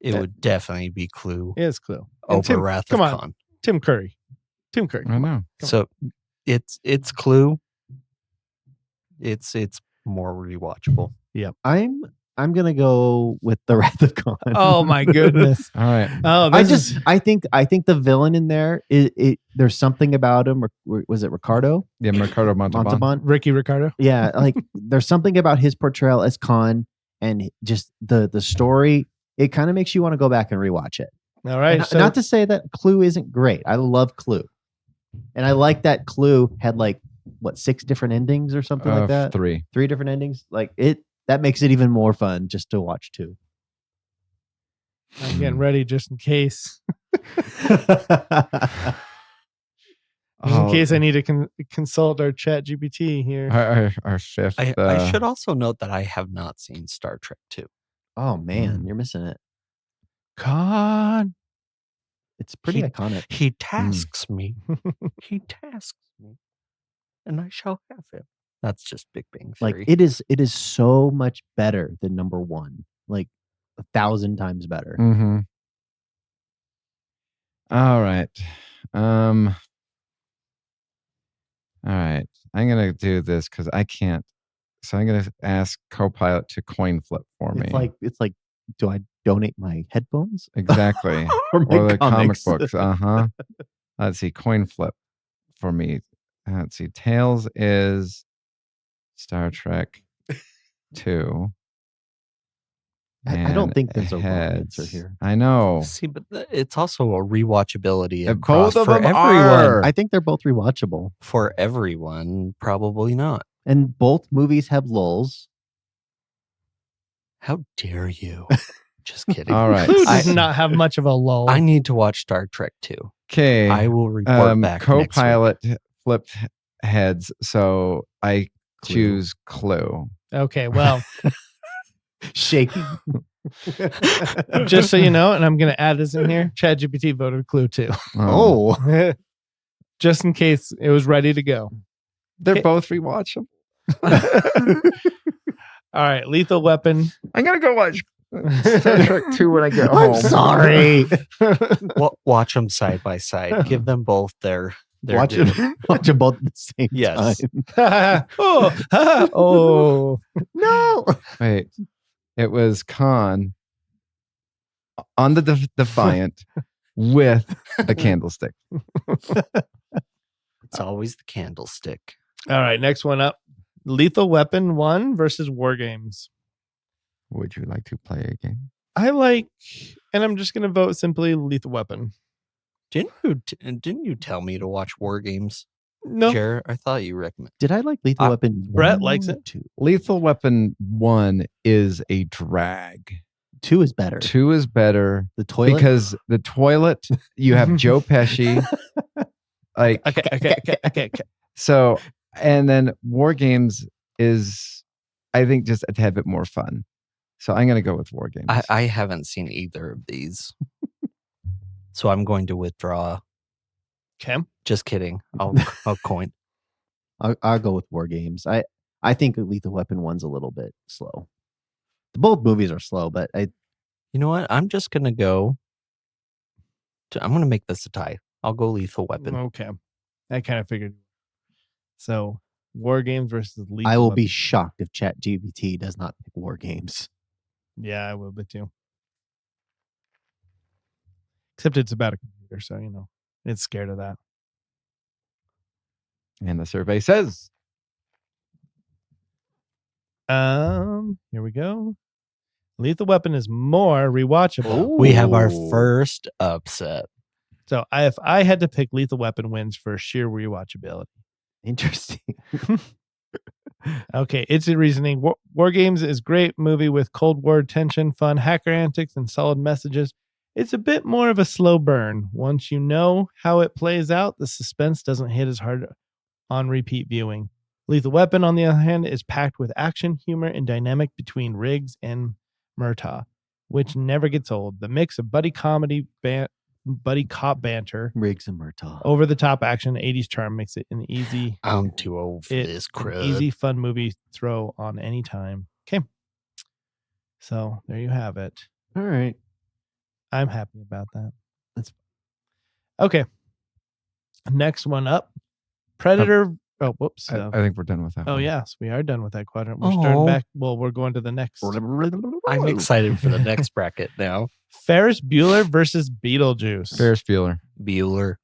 It would definitely be Clue It's Clue. And over Wrath of come on. Khan. Tim Curry. I know. So it's Clue. It's more rewatchable. I'm gonna go with the Wrath of Khan. Oh my goodness. All right. Oh, I think the villain in there there's something about him. Was it Ricardo Yeah, Mercado Montalban. Ricky Ricardo. Yeah, like there's something about his portrayal as Khan and just the story. It kind of makes you want to go back and rewatch it. All right. And So not to say that Clue isn't great. I love Clue, and I like that Clue had like 6 different endings or something like that. 3. 3 different endings. Like that makes it even more fun just to watch too. I'm getting ready just in case. In case I need to consult our chat GPT here. Our fifth. I should also note that I have not seen Star Trek 2. Oh man, you're missing it. God. It's pretty iconic. He tasks me. He tasks me. And I shall have him. That's just Big Bang Theory. Like it is so much better than number 1. Like 1,000 times better. Mm-hmm. All right. All right. I'm gonna do this because I can't. So I'm gonna ask Copilot to coin flip for me. It's like, do I donate my headphones? Exactly. or the comic comics? books. Let's see. Coin flip for me. Let's see. Tails is Star Trek 2. I don't think there's a wrong heads. answer here. I know. See, but it's also a rewatchability. Both of for them everyone. are. I think they're both rewatchable. For everyone, probably not. And both movies have lulls. How dare you? Just kidding. All right. Clue does not have much of a lull. I need to watch Star Trek 2. Okay. I will report back. Copilot flipped heads, so I choose Clue. Okay, well, Shaking. just so you know, and I'm going to add this in here, ChatGPT voted Clue too. Oh. Just in case it was ready to go. They're both rewatchable. All right, Lethal Weapon. I'm gonna go watch Star Trek 2 when I get home. I'm sorry. Watch them side by side. Give them both their Watch due. them both at the same Yes. time. Oh, No. Wait, it was Khan on the Defiant with the candlestick. It's always the candlestick. All right, next one up. Lethal Weapon 1 versus War Games. Would you like to play a game? I like, and I'm just going to vote simply Lethal Weapon. Didn't you tell me to watch War Games? No, Jared, I thought you recommended. Did I like Lethal Weapon? Brett 1 likes or it. 2. Lethal Weapon 1 is a drag. 2 is better. 2 is better The toilet. because the toilet, you have Joe Pesci. Like, okay. so, and then War Games is, I think, just a tad bit more fun. So I'm going to go with War Games. I haven't seen either of these. So I'm going to withdraw. Okay. Just kidding. I'll coin. I'll go with War Games. I think Lethal Weapon 1's a little bit slow. Both movies are slow, but You know what? I'm just going to go. I'm going to make this a tie. I'll go Lethal Weapon. Okay. I kind of figured. So, War Games versus Lethal I will Weapon. be shocked if ChatGPT does not pick War Games. Yeah, I will be too. Except it's about a computer, so, you know, it's scared of that. And the survey says, Here we go. Lethal Weapon is more rewatchable. We have our Ooh. first upset. So if I had to pick, Lethal Weapon wins for sheer rewatchability. Interesting. Okay, it's a reasoning. War Games is great movie with Cold War tension, fun hacker antics, and solid messages. It's a bit more of a slow burn. Once you know how it plays out, the suspense doesn't hit as hard on repeat viewing. Lethal Weapon, on the other hand, is packed with action, humor, and dynamic between Riggs and Murtaugh, which never gets old. The mix of buddy cop banter, Riggs and Murtaugh. over the top action, 80s charm makes it an easy, I'm too old for this crud. easy fun movie throw on any time. Okay, so there you have it. All right. I'm happy about that. Okay. Next one up, Predator. Oh, whoops. I think we're done with that. Oh, one. yes, we are done with that quadrant. We're starting back. Well, we're going to the next. I'm excited for the next bracket now. Ferris Bueller versus Beetlejuice. Ferris Bueller. Bueller.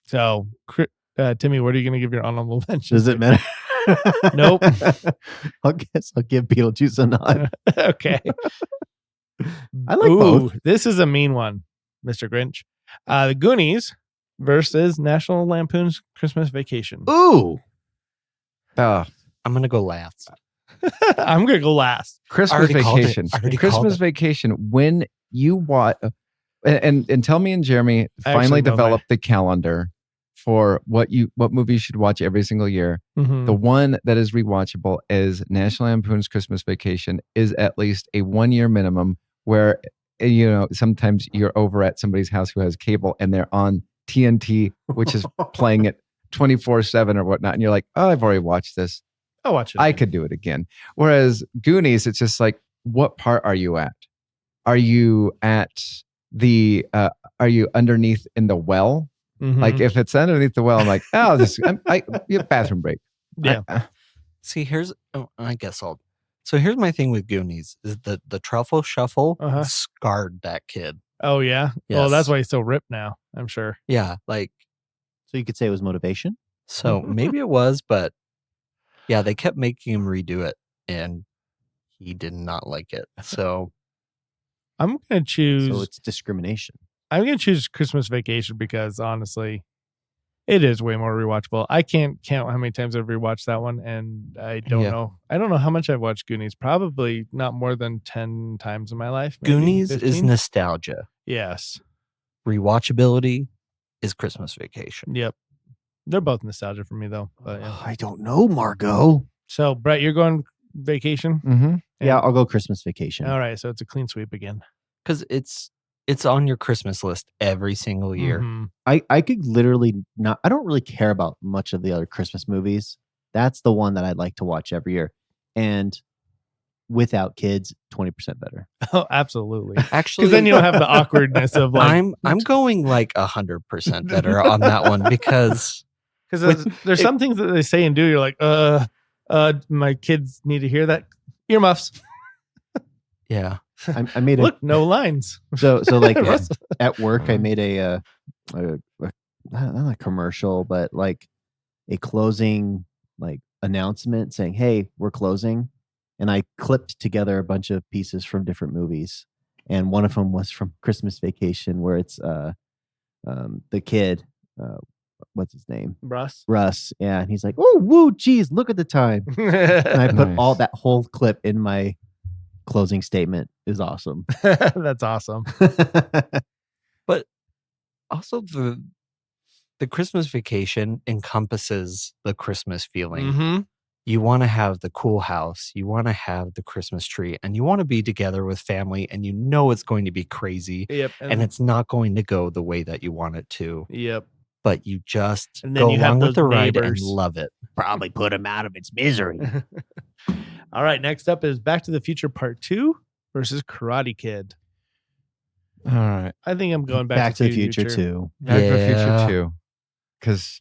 So, Timmy, what are you going to give your honorable mention? Does it matter? Nope. I guess I'll give Beetlejuice a nod. Okay. I like both. This is a mean one, Mr. Grinch. The Goonies versus National Lampoon's Christmas Vacation. Ooh. Oh, I'm going to go last. I'm going to go last. Christmas Vacation. I already called Christmas it. Vacation. When you watch, and tell me and Jeremy finally developed the calendar for what movie you should watch every single year. Mm-hmm. The one that is rewatchable is National Lampoon's Christmas Vacation. Is at least a 1 year minimum. Where sometimes you're over at somebody's house who has cable and they're on TNT, which is playing it 24/7 or whatnot, and you're like, oh, I've already watched this. I'll watch it. I could do it again. Whereas Goonies, it's just like, what part are you at? Are you at the? Are you underneath in the well? Mm-hmm. Like if it's underneath the well, I'm like, oh, bathroom break. Yeah. See, So here's my thing with Goonies is the truffle shuffle scarred that kid. Oh yeah. Yes. Well, that's why he's so ripped now. I'm sure. Yeah, like So you could say it was motivation? so maybe it was, but yeah, they kept making him redo it, and he did not like it. So I'm gonna choose. So it's discrimination. I'm gonna choose Christmas Vacation because honestly, it is way more rewatchable. I can't count how many times I've rewatched that one, and I don't know. I don't know how much I've watched Goonies. Probably not more than 10 times in my life. Maybe Goonies 15? is nostalgia. Yes. Rewatchability is Christmas Vacation. Yep. They're both nostalgia for me though. But yeah. I don't know, Margot. So Brett, you're going Vacation? Mm-hmm. Yeah, I'll go Christmas Vacation. All right. So it's a clean sweep again. Because it's on your Christmas list every single year. Mhm. I could literally not. I don't really care about much of the other Christmas movies. That's the one that I'd like to watch every year, and without kids, 20% better. Oh, absolutely. Actually, Because then you don't have the awkwardness of like. I'm going like 100% better on that one because there's some things that they say and do. You're like, my kids need to hear that. Earmuffs. yeah. I made a Look, no lines. so like at work. I made a not a commercial, but like a closing like announcement saying, "Hey, we're closing," and I clipped together a bunch of pieces from different movies, and one of them was from Christmas Vacation, where it's the kid, what's his name, Russ, yeah, and he's like, "Oh, woo, geez, look at the time," and I put all that whole clip in my closing statement. Is awesome. That's awesome. But also the Christmas Vacation encompasses the Christmas feeling. Mm-hmm. You want to have the cool house, you want to have the Christmas tree, and you want to be together with family, and you know it's going to be crazy. Yep. And it's not going to go the way that you want it to. Yep. But you just And then go you have along with those the ride and neighbors. love it. Probably put him out of its misery. All right. Next up is Back to the Future Part 2 versus Karate Kid. All right. I think I'm going Back to the Future too. Back to the Future Yeah. too. Because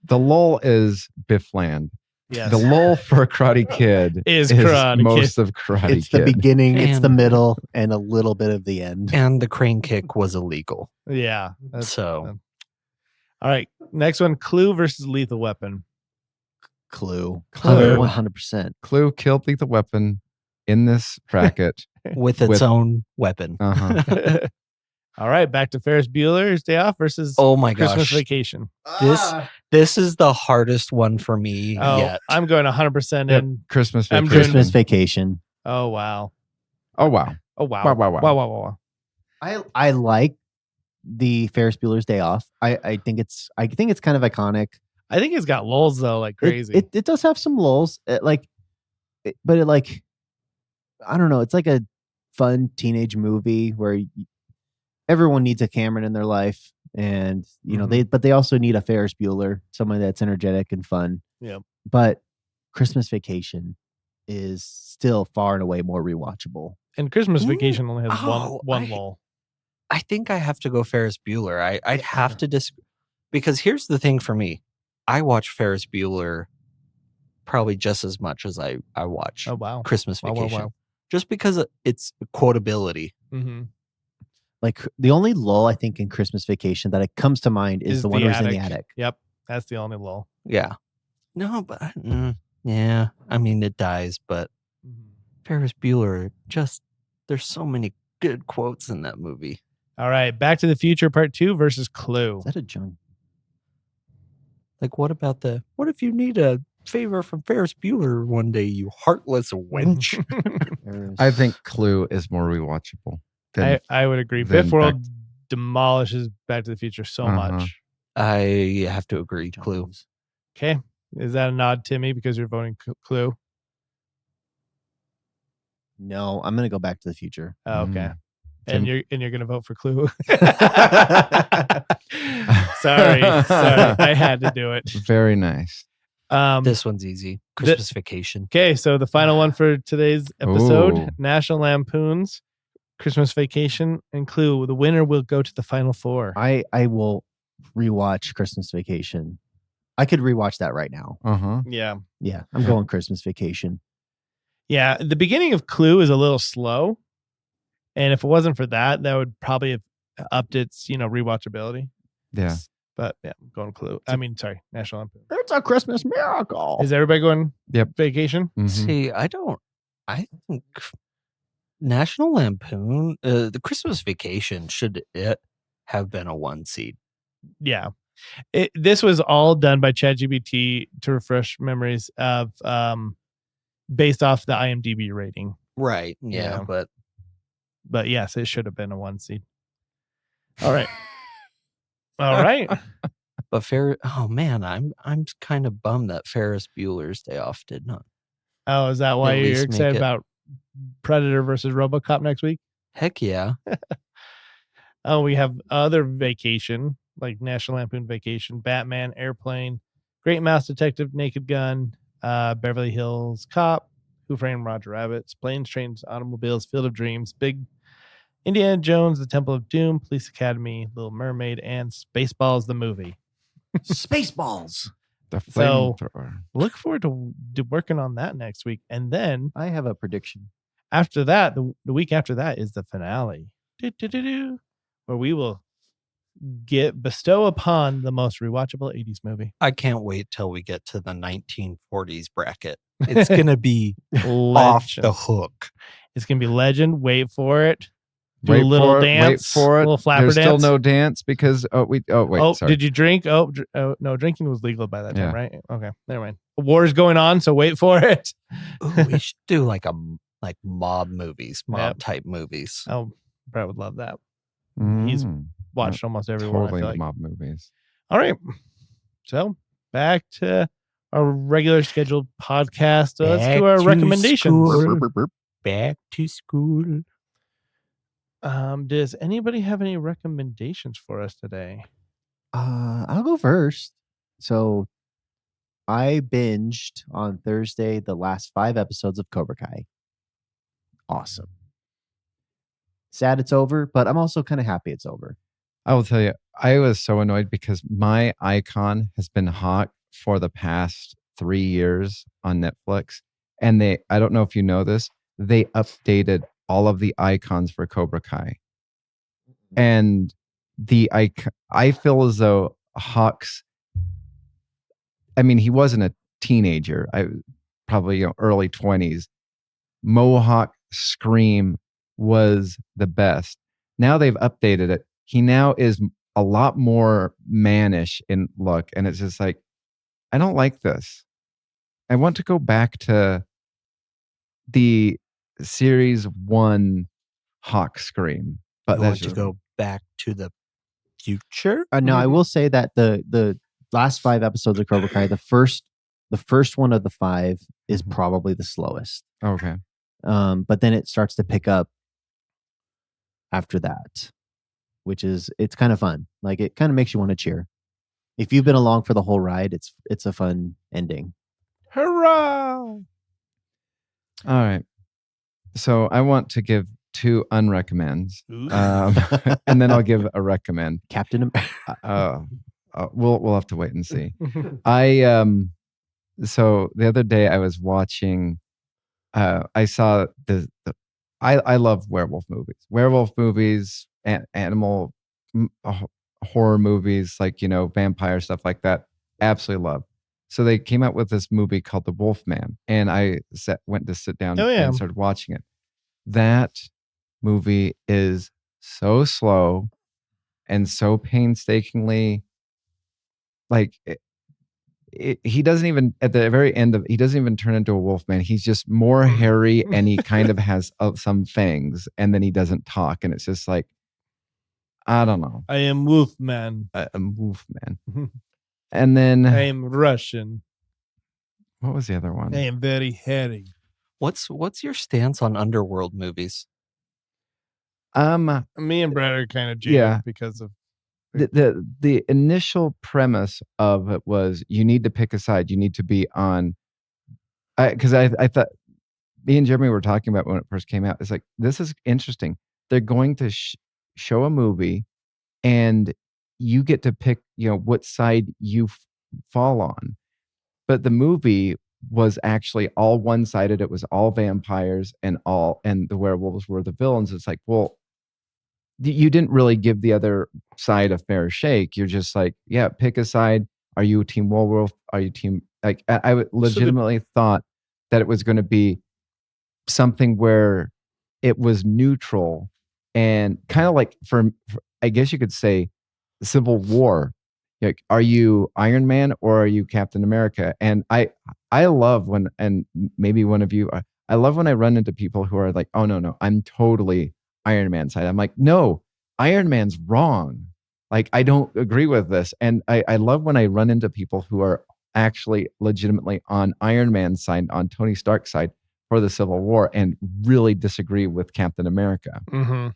the lull is Biffland. Yes. The lull for Karate Kid Is Karate most of Karate It's Kid. the beginning, it's the And- middle, and a little bit of the end. And the crane kick was illegal. Yeah. So All right. Next one, Clue versus Lethal Weapon. Clue. Clue. 100%. Clue killed Lethal Weapon in this bracket. with its own weapon. Uh-huh. All right. Back to Ferris Bueller's Day Off versus Oh my Christmas gosh. Vacation. This is the hardest one for me Oh, yet. I'm going 100% Yep. in. Christmas I'm Vacation. doing- Christmas Vacation. Oh, wow. Oh, wow. Oh, wow. Wow, wow, wow. Wow, wow, wow. I like the Ferris Bueller's Day Off. I think it's kind of iconic. I think it's got lulls, though, like crazy. It does have some lulls, but I don't know. It's like a fun teenage movie where everyone needs a Cameron in their life, and they also need a Ferris Bueller, someone that's energetic and fun. Yep. But Christmas Vacation is still far and away more rewatchable. And Christmas Ooh. Vacation only has Oh, one lull. I think I have to go Ferris Bueller. I'd have to because here's the thing for me. I watch Ferris Bueller probably just as much as I watch Oh, wow. Christmas Wow, Vacation. wow. Just because it's quotability. Mm-hmm. Like the only lull I think in Christmas Vacation that it comes to mind is the one who's in the attic. Yep. That's the only lull. Yeah. No, but yeah. I mean, it dies, but Ferris Bueller, there's so many good quotes in that movie. All right. Back to the Future Part 2 versus Clue. Is that a John? Like, what if you need a favor from Ferris Bueller one day, you heartless wench? I think Clue is more rewatchable. I would agree. then Biff World demolishes Back to the Future so much. I have to agree. Clue. Okay. Is that a nod, Timmy, because you're voting Clue? No, I'm gonna go Back to the Future. Oh, okay. Tim- And you're gonna vote for Clue. Sorry. I had to do it. Very nice. This one's easy. Christmas Vacation. Okay, so the final one for today's episode: Ooh. National Lampoon's Christmas Vacation and Clue. The winner will go to the final four. I will rewatch Christmas Vacation. I could rewatch that right now. Yeah. Yeah, I'm going Christmas Vacation. Yeah, the beginning of Clue is a little slow, and if it wasn't for that, that would probably have upped its rewatchability. Yeah. But yeah, I'm going Clue. Sorry, National Lampoon. It's a Christmas miracle. Is everybody going? Yep. Vacation. Mhm. See, I think National Lampoon, the Christmas Vacation, should it have been a 1 seed? Yeah. This was all done by ChatGPT to refresh memories of based off the IMDb rating. Right. Yeah. But yes, it should have been a 1 seed. All right. All right. But oh man, I'm kind of bummed that Ferris Bueller's Day Off did not. Oh, is that why At you're least make excited it- about Predator versus RoboCop next week? Heck yeah. Oh, we have other vacation, like National Lampoon Vacation, Batman, Airplane, Great Mouse Detective, Naked Gun, Beverly Hills Cop, Who Framed Roger Rabbit, Planes, Trains, Automobiles, Field of Dreams, Big Indiana Jones, The Temple of Doom, Police Academy, Little Mermaid, and Spaceballs the movie. Spaceballs. The So- flamethrower. Look forward to working on that next week. And then I have a prediction. after that, the week after that is the finale, where we will bestow upon the most rewatchable 80s movie. I can't wait till we get to the 1940s bracket. It's going to be off Legend. the hook. It's going to be legend. Wait for it. Do Wait a little for it, dance. Wait for it. Little flapper There's dance. still no dance because sorry. Did you drink? Oh, no, drinking was legal by that time, Yeah. right? Okay, never mind. A war's going on, so wait for it. Ooh, we should do like mob movies, Yep. type movies. Oh, Brad would love that. Mm, he's Watched almost every one. I totally feel like. mob movies. All right, so back to our regular scheduled podcast. Let's Back do our to recommendations. school. Back to school. Does anybody have any recommendations for us today? I'll go first. So I binged on Thursday the last 5 episodes of Cobra Kai. Awesome. Sad it's over, but I'm also kind of happy it's over. I will tell you, I was so annoyed because my icon has been Hawk for the past 3 years on Netflix. And I don't know if you know this, they updated all of the icons for Cobra Kai. And I feel as though Hawk's, he wasn't a teenager. Probably early 20s. Mohawk Scream was the best. Now they've updated it. He now is a lot more mannish in look. And it's just like, I don't like this. I want to go back to the series 1 Hawk Scream. But You that's want to just go back to the future? No, I will say that the last 5 episodes of Cobra Kai, the first one of the 5 is probably the slowest. okay. But then it starts to pick up after that, which is, it's kind of fun. Like, it kind of makes you want to cheer. If you've been along for the whole ride, it's a fun ending. Hurrah! All right. So I want to give 2 unrecommends, Ooh. and then I'll give a recommend. Captain America. We'll have to wait and see. So the other day I was watching. I saw I love werewolf movies, animal horror movies, like vampire stuff like that. Absolutely love. So they came out with this movie called The Wolfman, and I went to sit down and started watching it. That movie is so slow and so painstakingly, like he doesn't even at the very end of he doesn't even turn into a wolfman. He's just more hairy, and he kind of has some fangs, and then he doesn't talk, and it's just like, I don't know. I am Wolfman. I'm Wolfman. And then I am Russian. What was the other one? I am very hairy. What's your stance on underworld movies? Me and Brad are kind of jaded because of the initial premise of it was you need to pick a side. You need to be on. Because I thought me and Jeremy were talking about when it first came out. It's like, this is interesting. They're going to show a movie, and you get to pick, what side you fall on. But the movie was actually all one-sided. It was all vampires, and the werewolves were the villains. It's like, well, you didn't really give the other side a fair shake. You're just like, yeah, pick a side. Are you team werewolf? Are you team, like, I legitimately thought that it was going to be something where it was neutral and kind of like for I guess you could say Civil War. Like, are you Iron Man or are you Captain America? And I love when, and maybe one of you, I love when I run into people who are like, oh no, I'm totally Iron Man side. I'm like, no, Iron Man's wrong. Like, I don't agree with this. And I love when I run into people who are actually legitimately on Iron Man's side, on Tony Stark's side for the Civil War, and really disagree with Captain America. Mm-hmm.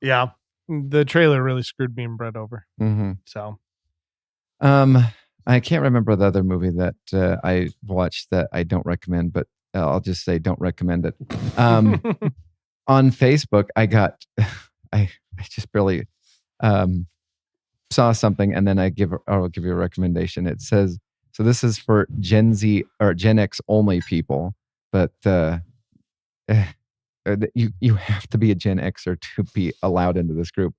Yeah. The trailer really screwed me and Brett over. Mm-hmm. So, I can't remember the other movie that I watched that I don't recommend, but I'll just say don't recommend it. On Facebook, I just barely saw something, and then I'll give you a recommendation. It says, so this is for Gen Z or Gen X only people, but you have to be a Gen Xer to be allowed into this group.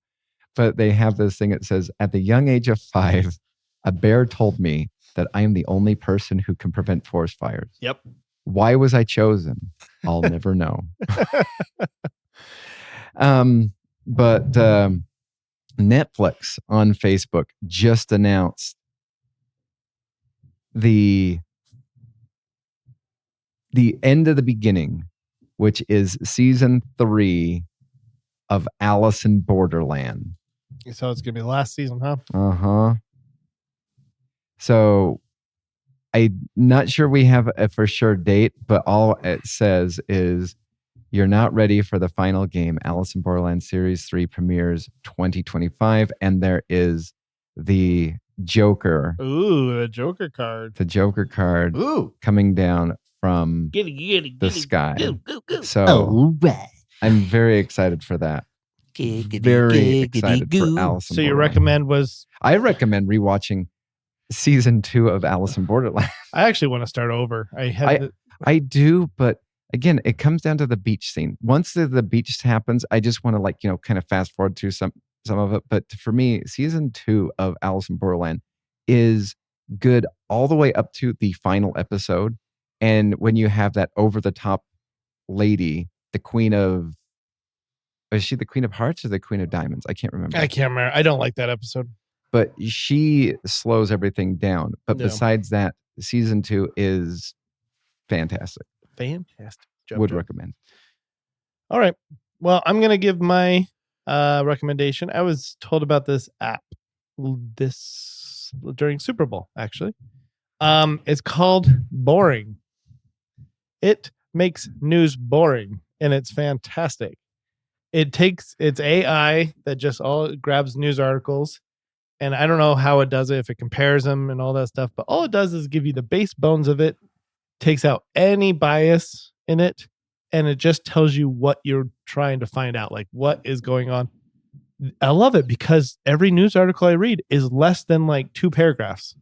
But they have this thing that says, at the young age of 5, a bear told me that I am the only person who can prevent forest fires. Yep. Why was I chosen? I'll never know. But Netflix on Facebook just announced the end of the beginning, which is season 3 of Alice in Borderland. So it's gonna be the last season, huh? Uh-huh. So I'm not sure we have a for sure date, but all it says is, you're not ready for the final game. Alice in Borderland Series 3 premieres 2025, and there is the Joker. Ooh, a Joker card. The Joker card coming down from the sky. Go. So I'm very excited for that. Very excited for Alice in So your Borderland. recommend was? I recommend rewatching season 2 of Alice in Borderland. I actually want to start over. I do, but again, it comes down to the beach scene. Once the beach happens, I just want to kind of fast forward through some of it. But for me, season 2 of Alice in Borderland is good all the way up to the final episode. And when you have that over the top lady, the queen of, is she the Queen of Hearts or the Queen of Diamonds? I can't remember. I don't like that episode. But she slows everything down. But besides that, season 2 is fantastic. Fantastic. Would recommend. All right. Well, I'm going to give my recommendation. I was told about this app during Super Bowl, actually. It's called Boring. It makes news boring, and it's fantastic. It's AI that just all grabs news articles, and I don't know how it does it, if it compares them and all that stuff, but all it does is give you the base bones of it, takes out any bias in it, and it just tells you what you're trying to find out, like what is going on. I love it because every news article I read is less than like 2 paragraphs.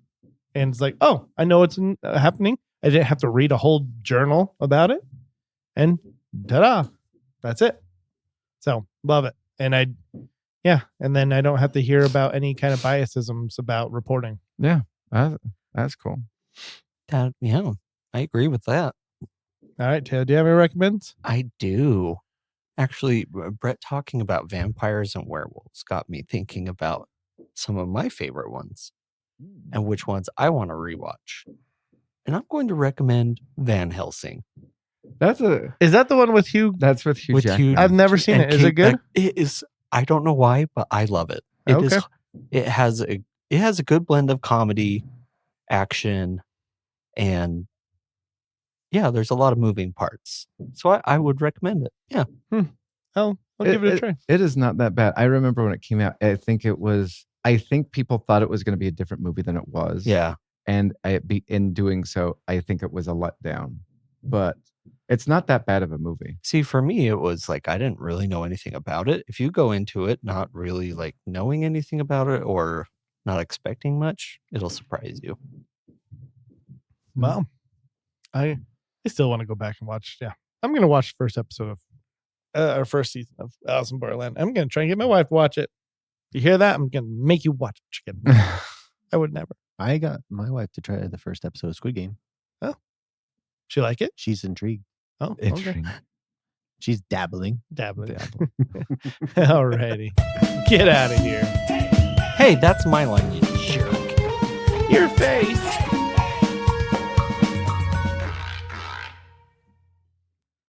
And it's like, oh, I know what's happening. I didn't have to read a whole journal about it. And ta-da, that's it. So love it. And and then I don't have to hear about any kind of biasisms about reporting. Yeah, that's cool. Yeah, I agree with that. All right, Taylor, do you have any recommends? I do. Actually, Brett talking about vampires and werewolves got me thinking about some of my favorite ones and which ones I want to rewatch. And I'm going to recommend Van Helsing. Is that the one with Hugh? That's with Hugh Jackman. I've never seen it. Is it good? It is. I don't know why, but I love it. It has a good blend of comedy, action, and there's a lot of moving parts. So I would recommend it. Yeah. I'll give it a try. It is not that bad. I remember when it came out, I think people thought it was going to be a different movie than it was. Yeah. And in doing so, I think it was a letdown. But it's not that bad of a movie. See, for me, it was like I didn't really know anything about it. If you go into it not really like knowing anything about it or not expecting much, it'll surprise you. Wow. I still want to go back and watch. Yeah. I'm going to watch the first episode of our first season of Alice in Borderland. I'm going to try and get my wife to watch it. You hear that? I'm going to make you watch it again. I would never. I got my wife to try the first episode of Squid Game. Oh. She like it? She's intrigued. Oh, interesting. Okay. She's dabbling. Alrighty. Get out of here. Hey, that's my line, you jerk. Your face.